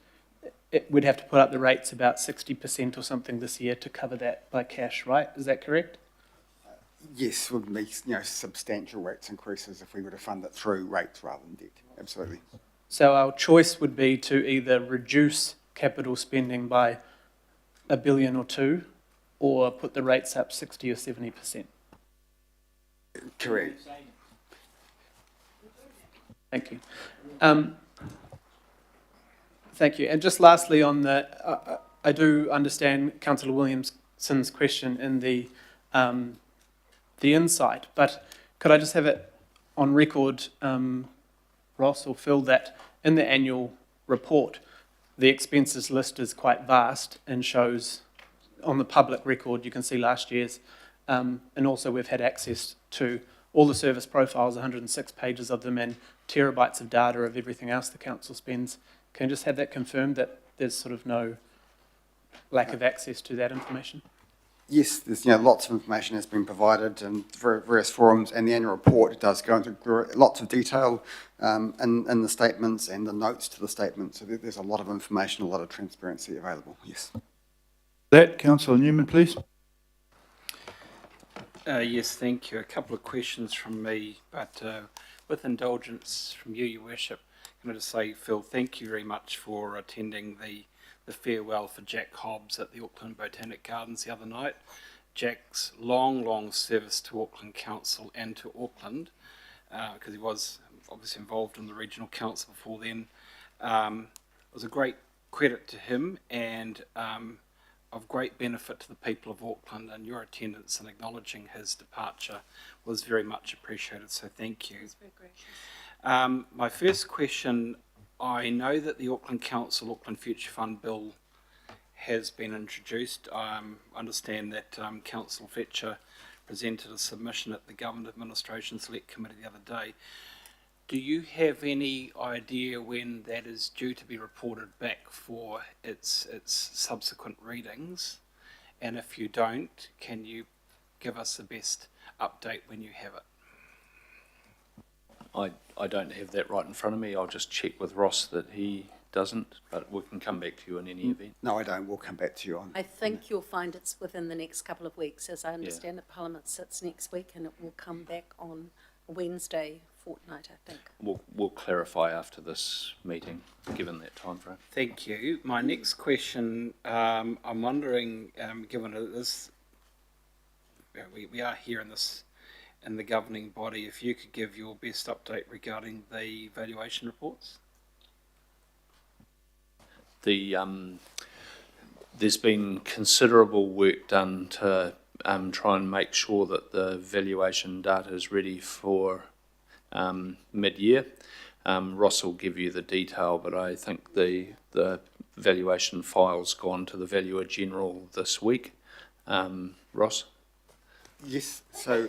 we'd have to put up the rates about 60% or something this year to cover that by cash, right? Is that correct? Yes, would be substantial rates increases if we were to fund it through rates rather than debt. Absolutely. So our choice would be to either reduce capital spending by $1 billion or $2 billion, or put the rates up 60 or 70%. Correct. Thank you. Thank you. And just lastly on I do understand Councillor Williamson's question in the insight, but could I just have it on record, Ross or Phil, that in the annual report, the expenses list is quite vast and shows on the public record, you can see last year's, and also we've had access to all the service profiles, 106 pages of them, and terabytes of data of everything else the council spends. Can you just have that confirmed that there's sort of no lack of access to that information? Yes, there's lots of information has been provided in various forums, and the annual report does go into lots of detail in the statements and the notes to the statements. So there's a lot of information, a lot of transparency available. Yes. Councillor Newman, please. Yes, thank you. A couple of questions from me, but with indulgence from you, Your Worship, can I just say, Phil, thank you very much for attending the farewell for Jack Hobbs at the Auckland Botanic Gardens the other night. Jack's long service to Auckland Council and to Auckland, because he was obviously involved in the regional council before then, was a great credit to him and of great benefit to the people of Auckland, and your attendance and acknowledging his departure was very much appreciated, so thank you. That's very gracious. My first question, I know that the Auckland Council Auckland Future Fund Bill has been introduced. I understand that Councillor Fletcher presented a submission at the Government Administration Select Committee the other day. Do you have any idea when that is due to be reported back for its subsequent readings? And if you don't, can you give us the best update when you have it? I don't have that right in front of me. I'll just check with Ross that he doesn't, but we can come back to you in any event. No, I don't. We'll come back to you on. I think you'll find it's within the next couple of weeks. As I understand it, Parliament sits next week and it will come back on Wednesday fortnight, I think. We'll clarify after this meeting, given that timeframe. Thank you. My next question, I'm wondering, given it is, we are here in the governing body, if you could give your best update regarding the valuation reports? There's been considerable work done to try and make sure that the valuation data is ready for mid-year. Ross will give you the detail, but I think the valuation file's gone to the Valuer General this week. Ross? Yes, so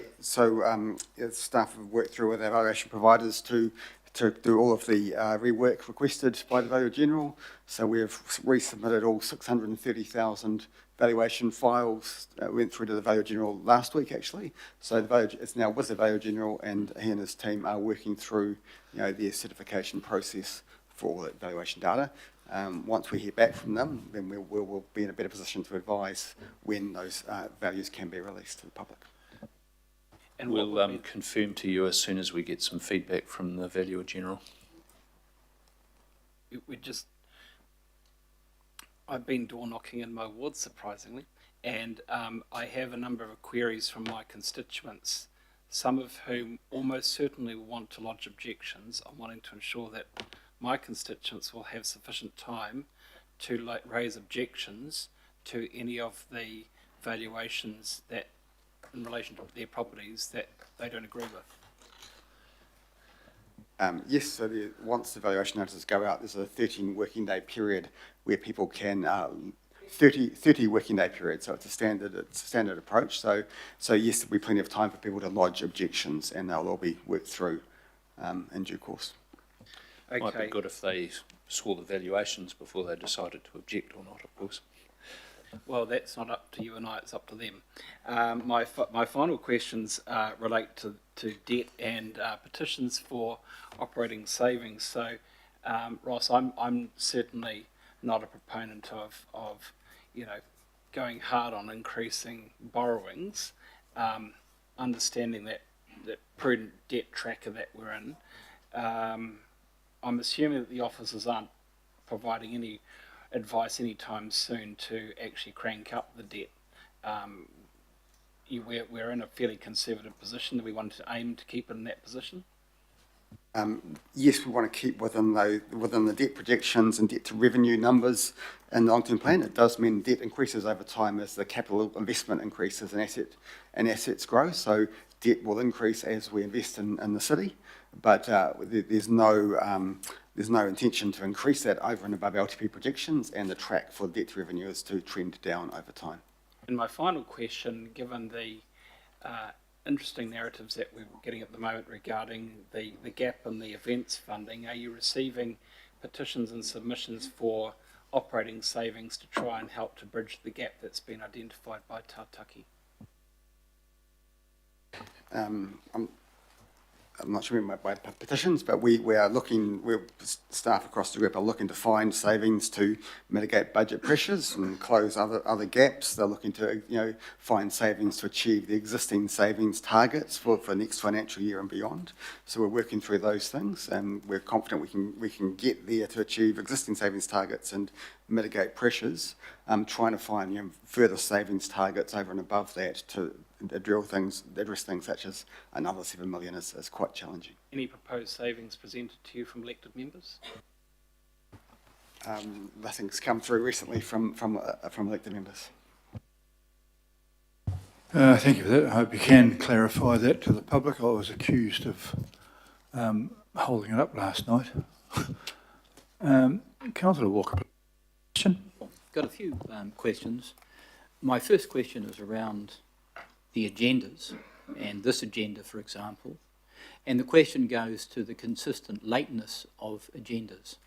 staff have worked through with our valuation providers to do all of the rework requested by the Valuer General. So we have resubmitted all 630,000 valuation files that went through to the Valuer General last week, actually. So it's now with the Valuer General, and he and his team are working through, their certification process for all that valuation data. Once we hear back from them, then we'll be in a better position to advise when those values can be released to the public. And we'll confirm to you as soon as we get some feedback from the Valuer General. I've been door knocking in my ward, surprisingly, and I have a number of queries from my constituents, some of whom almost certainly want to lodge objections. I'm wanting to ensure that my constituents will have sufficient time to raise objections to any of the valuations that, in relation to their properties, that they don't agree with. Yes, so once the valuation notices go out, there's a 13 working day period where people can, 30 working day period, so it's a standard approach. So yes, there'll be plenty of time for people to lodge objections, and they'll all be worked through in due course. Okay. Might be good if they saw the valuations before they decided to object or not, of course. Well, that's not up to you and I, it's up to them. My final questions relate to debt and petitions for operating savings. So, Ross, I'm certainly not a proponent of going hard on increasing borrowings, understanding that prudent debt tracker that we're in. I'm assuming that the officers aren't providing any advice anytime soon to actually crank up the debt. We're in a fairly conservative position. Do we want to aim to keep it in that position? Yes, we want to keep within the debt projections and debt to revenue numbers in the long-term plan. It does mean debt increases over time as the capital investment increases and assets grow. So debt will increase as we invest in the city, but there's no intention to increase that over and above LTP projections, and the track for debt to revenue is to trend down over time. And my final question, given the interesting narratives that we're getting at the moment regarding the gap in the events funding, are you receiving petitions and submissions for operating savings to try and help to bridge the gap that's been identified by Tātaki? I'm not sure by petitions, but we're staff across the group are looking to find savings to mitigate budget pressures and close other gaps. They're looking to find savings to achieve the existing savings targets for next financial year and beyond. So we're working through those things, and we're confident we can get there to achieve existing savings targets and mitigate pressures. Trying to find further savings targets over and above that to address things such as another 7 million is quite challenging. Any proposed savings presented to you from elected members? Nothing's come through recently from elected members. Thank you for that. I hope you can clarify that to the public. I was accused of holding it up last night. Councillor Walker. Got a few questions. My first question is around the agendas, and this agenda, for example, and the question goes to the consistent lateness of agendas.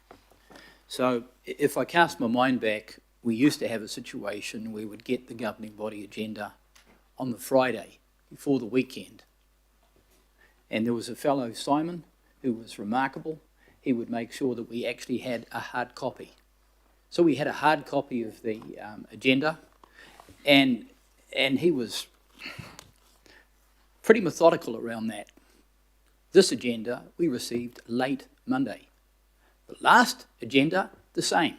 So if I cast my mind back, we used to have a situation where we would get the governing body agenda on the Friday before the weekend. And there was a fellow, Simon, who was remarkable. he would make sure that we actually had a hard copy. So we had a hard copy of the agenda, and he was pretty methodical around that. This agenda we received late Monday. The last agenda, the same.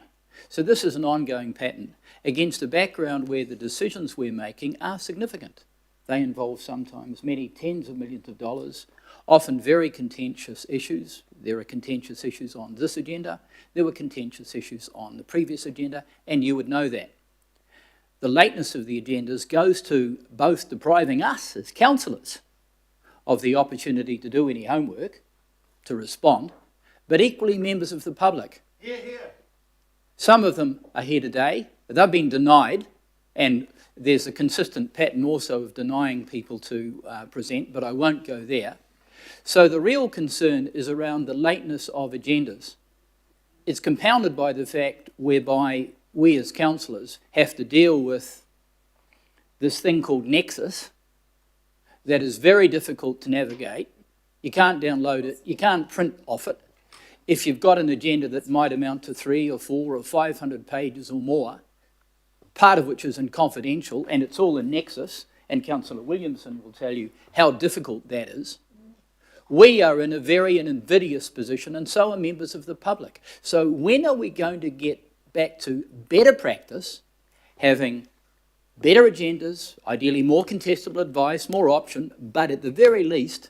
So this is an ongoing pattern against a background where the decisions we're making are significant. They involve sometimes many tens of millions of dollars, often very contentious issues. There are contentious issues on this agenda, there were contentious issues on the previous agenda, and you would know that. The lateness of the agendas goes to both depriving us as councillors of the opportunity to do any homework, to respond, but equally members of the public. Hear, hear. Some of them are here today, but they've been denied, and there's a consistent pattern also of denying people to present, but I won't go there. So the real concern is around the lateness of agendas. It's compounded by the fact whereby we as councillors have to deal with this thing called Nexus that is very difficult to navigate. You can't download it, you can't print off it. If you've got an agenda that might amount to 3 or 4 or 500 pages or more, part of which is in confidential, and it's all in Nexus, and Councillor Williamson will tell you how difficult that is, we are in a very invidious position, and so are members of the public. So when are we going to get back to better practice, having better agendas, ideally more contestable advice, more option, but at the very least,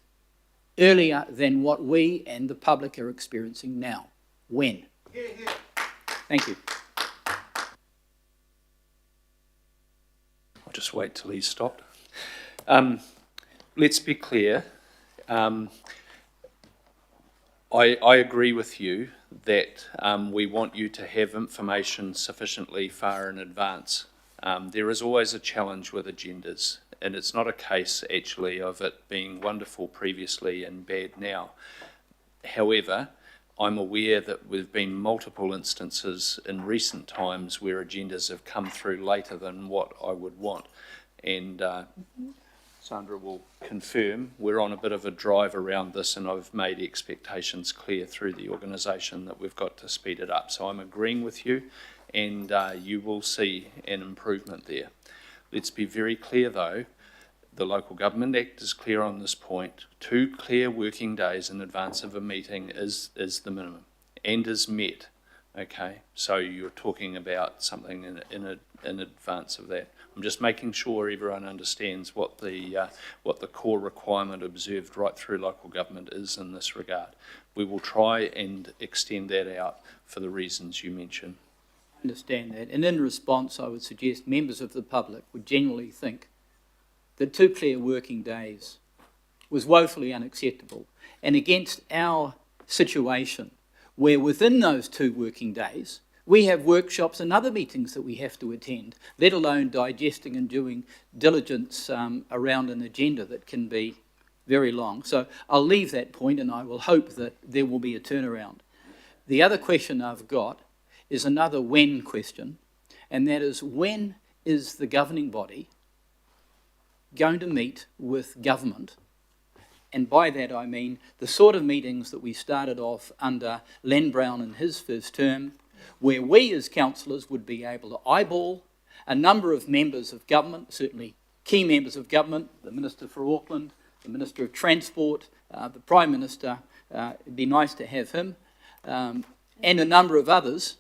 earlier than what we and the public are experiencing now? When? Thank you. I'll just wait till he's stopped. Let's be clear. I agree with you that we want you to have information sufficiently far in advance. There is always a challenge with agendas, and it's not a case actually of it being wonderful previously and bad now. However, I'm aware that there have been multiple instances in recent times where agendas have come through later than what I would want, and Sandra will confirm we're on a bit of a drive around this, and I've made expectations clear through the organisation that we've got to speed it up. So I'm agreeing with you, and you will see an improvement there. Let's be very clear though, the Local Government Act is clear on this point. 2 clear working days in advance of a meeting is the minimum and is met. Okay, so you're talking about something in advance of that. I'm just making sure everyone understands what the core requirement observed right through local government is in this regard. We will try and extend that out for the reasons you mentioned. I understand that, and in response I would suggest members of the public would generally think that 2 clear working days was woefully unacceptable, and against our situation where within those 2 working days we have workshops and other meetings that we have to attend, let alone digesting and doing diligence around an agenda that can be very long. So I'll leave that point, and I will hope that there will be a turnaround. The other question I've got is another when question, and that is, when is the governing body going to meet with government? And by that I mean the sort of meetings that we started off under Len Brown in his first term, where we as councillors would be able to eyeball a number of members of government, certainly key members of government, the Minister for Auckland, the Minister of Transport, the Prime Minister, it'd be nice to have him, and a number of others,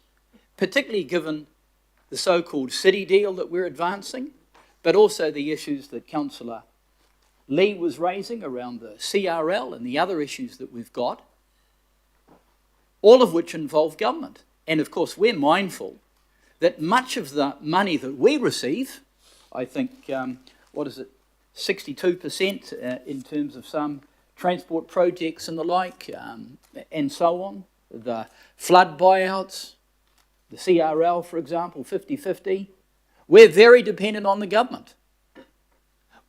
particularly given the so-called city deal that we're advancing, but also the issues that Councillor Lee was raising around the CRL and the other issues that we've got, all of which involve government. And of course we're mindful that much of the money that we receive, I think, 62% in terms of some transport projects and the like, and so on, the flood buyouts, the CRL, for example, 50-50, we're very dependent on the government.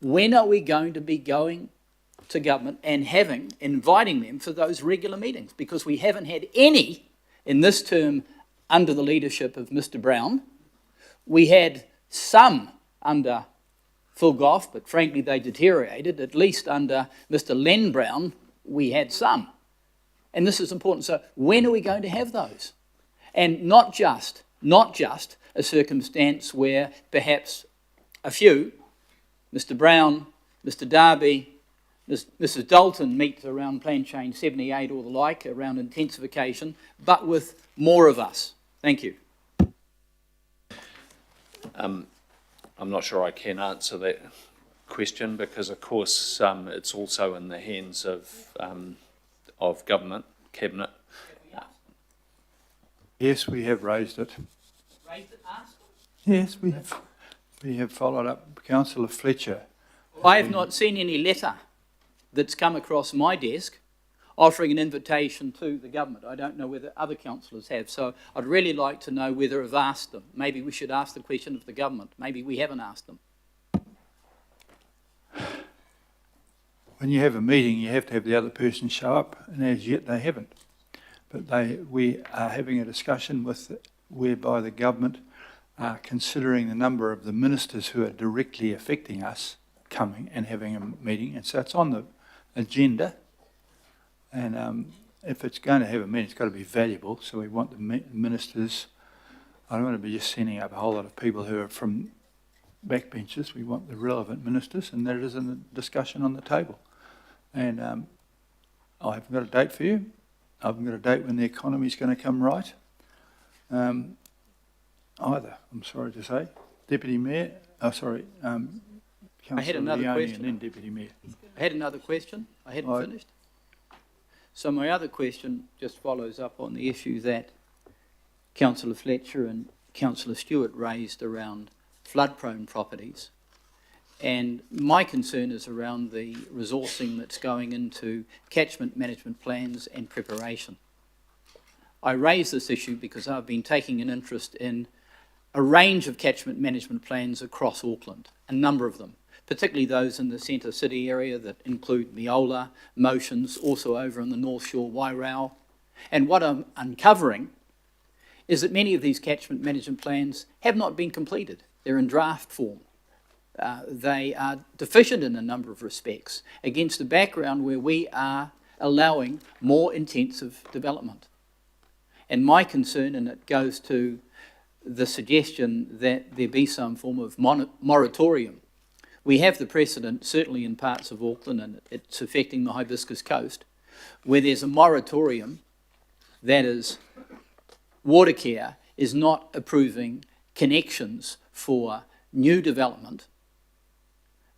When are we going to be going to government and inviting them for those regular meetings? Because we haven't had any in this term under the leadership of Mr. Brown. We had some under Phil Goff, but frankly they deteriorated. At least under Mr. Len Brown, we had some. And this is important. So when are we going to have those? And not just a circumstance where perhaps a few, Mr. Brown, Mr. Darby, Mrs. Dalton meet around Plan Change 78 or the like, around intensification, but with more of us. Thank you. I'm not sure I can answer that question because, of course, it's also in the hands of government, cabinet. Yes, we have raised it. Raised it, asked them? Yes, we have. We have followed up. Councillor Fletcher. I have not seen any letter that's come across my desk offering an invitation to the government. I don't know whether other councillors have, so I'd really like to know whether I've asked them. Maybe we should ask the question of the government. Maybe we haven't asked them. When you have a meeting, you have to have the other person show up, and as yet they haven't. But we are having a discussion whereby the government are considering the number of the ministers who are directly affecting us coming and having a meeting, and so it's on the agenda. And if it's going to have a meeting, it's got to be valuable. So we want the ministers. I don't want to be just sending up a whole lot of people who are from backbenchers. We want the relevant ministers, and that is in the discussion on the table. And I haven't got a date for you. I haven't got a date when the economy is going to come right. Either, I'm sorry to say. Deputy Mayor, Councillor I had another Leone question. and then Deputy Mayor. I had another question. I hadn't finished. So my other question just follows up on the issue that Councillor Fletcher and Councillor Stewart raised around flood-prone properties. And my concern is around the resourcing that's going into catchment management plans and preparation. I raise this issue because I've been taking an interest in a range of catchment management plans across Auckland, a number of them, particularly those in the centre city area that include Meola, Motions, also over on the North Shore, Wairau. And what I'm uncovering is that many of these catchment management plans have not been completed. They're in draft form. They are deficient in a number of respects against a background where we are allowing more intensive development. And my concern, and it goes to the suggestion that there be some form of moratorium. We have the precedent, certainly in parts of Auckland, and it's affecting the Hibiscus Coast, where there's a moratorium, that is, Watercare is not approving connections for new development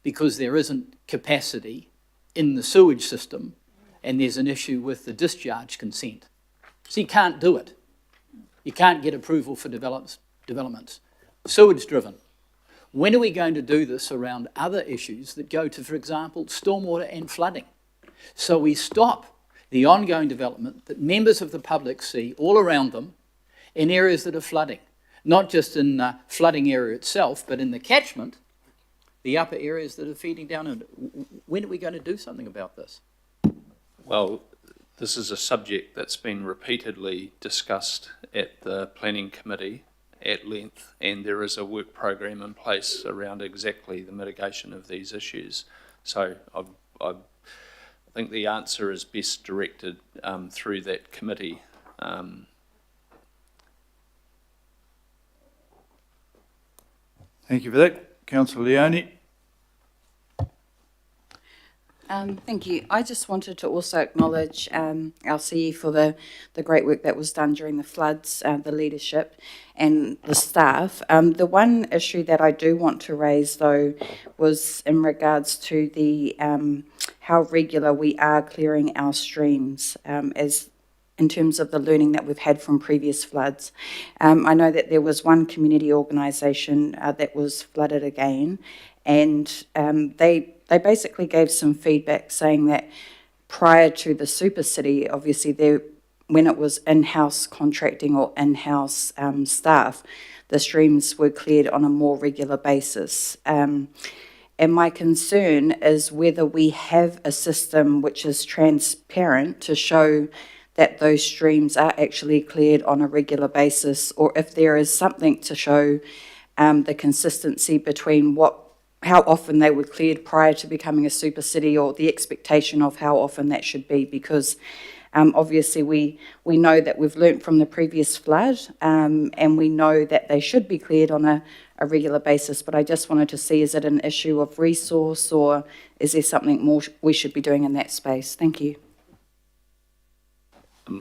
because there isn't capacity in the sewage system and there's an issue with the discharge consent. So you can't do it. You can't get approval for developments. Sewage driven. When are we going to do this around other issues that go to, for example, stormwater and flooding? So we stop the ongoing development that members of the public see all around them in areas that are flooding. Not just in the flooding area itself, but in the catchment, the upper areas that are feeding down. And when are we going to do something about this? Well, this is a subject that's been repeatedly discussed at the Planning Committee at length, and there is a work program in place around exactly the mitigation of these issues. So I think the answer is best directed through that committee. Thank you for that. Councillor Leone. Thank you. I just wanted to also acknowledge our CE for the great work that was done during the floods, the leadership and the staff. The one issue that I do want to raise, though, was in regards to the how regular we are clearing our streams as in terms of the learning that we've had from previous floods. I know that there was one community organisation that was flooded again, and they basically gave some feedback saying that prior to the super city, obviously when it was in-house contracting or in-house staff, the streams were cleared on a more regular basis. And my concern is whether we have a system which is transparent to show that those streams are actually cleared on a regular basis, or if there is something to show the consistency between how often they were cleared prior to becoming a super city, or the expectation of how often that should be, because Obviously, we know that we've learnt from the previous flood, and we know that they should be cleared on a regular basis, but I just wanted to see, is it an issue of resource, or is there something more we should be doing in that space? Thank you.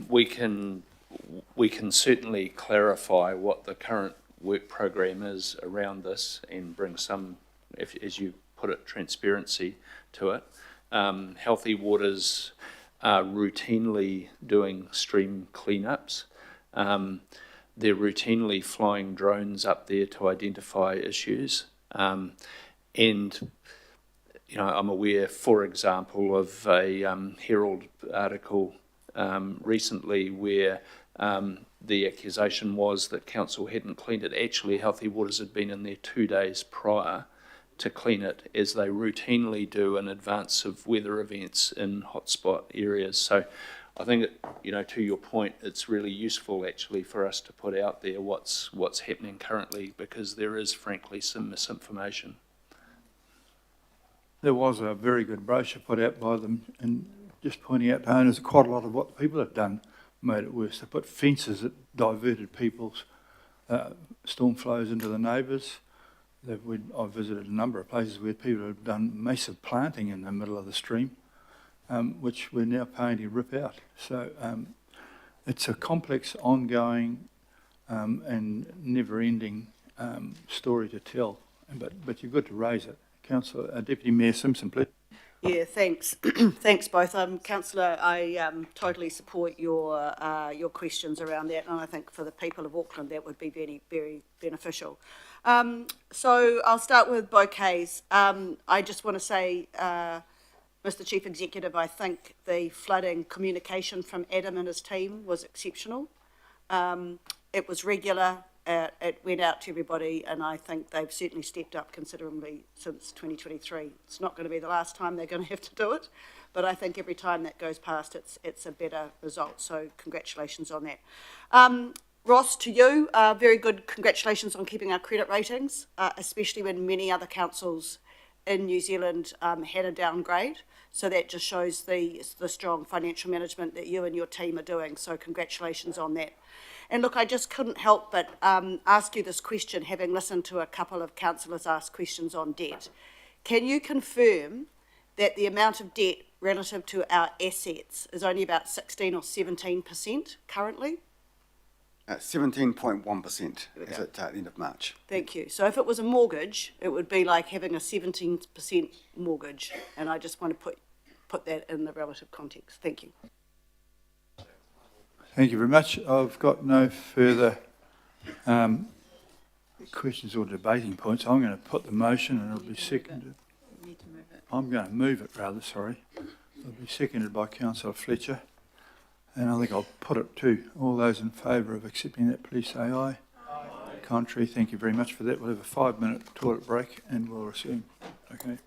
We can certainly clarify what the current work program is around this and bring some, as you put it, transparency to it. Healthy Waters are routinely doing stream cleanups. They're routinely flying drones up there to identify issues. And, you know, I'm aware, for example, of a Herald article recently where the accusation was that council hadn't cleaned it. Actually, Healthy Waters had been in there 2 days prior to clean it, as they routinely do in advance of weather events in hotspot areas. So I think, you know, to your point, it's really useful actually for us to put out there what's happening currently, because there is frankly some misinformation. There was a very good brochure put out by them, and just pointing out to owners quite a lot of what the people have done made it worse. They put fences that diverted people's storm flows into the neighbours. I've visited a number of places where people have done massive planting in the middle of the stream, which we're now paying to rip out. So it's a complex, ongoing and never-ending story to tell, but you're good to raise it. Councillor, Deputy Mayor Simpson, please. Yeah, thanks. Thanks both. Councillor, I totally support your questions around that, and I think for the people of Auckland that would be very, very beneficial. So I'll start with bouquets. I just want to say, Mr Chief Executive, I think the flooding communication from Adam and his team was exceptional. It was regular. It went out to everybody, and I think they've certainly stepped up considerably since 2023. It's not going to be the last time they're going to have to do it, but I think every time that goes past, it's a better result. So congratulations on that. Ross, to you, very good congratulations on keeping our credit ratings, especially when many other councils in New Zealand had a downgrade. So that just shows the strong financial management that you and your team are doing. So congratulations on that. And look, I just couldn't help but ask you this question, having listened to a couple of councillors ask questions on debt. Can you confirm that the amount of debt relative to our assets is only about 16 or 17% currently? 17.1% as at the end of March. Thank you. So if it was a mortgage, it would be like having a 17% mortgage. And I just want to put that in the relative context. Thank you. Thank you very much. I've got no further questions or debating points. I'm going to put the motion and it'll be seconded. I'm going to move it rather, sorry. It'll be seconded by Councillor Fletcher. And I think I'll put it to all those in favour of accepting that, please say aye. Aye. Contrary, thank you very much for that. We'll have a 5-minute toilet break and we'll resume. Okay.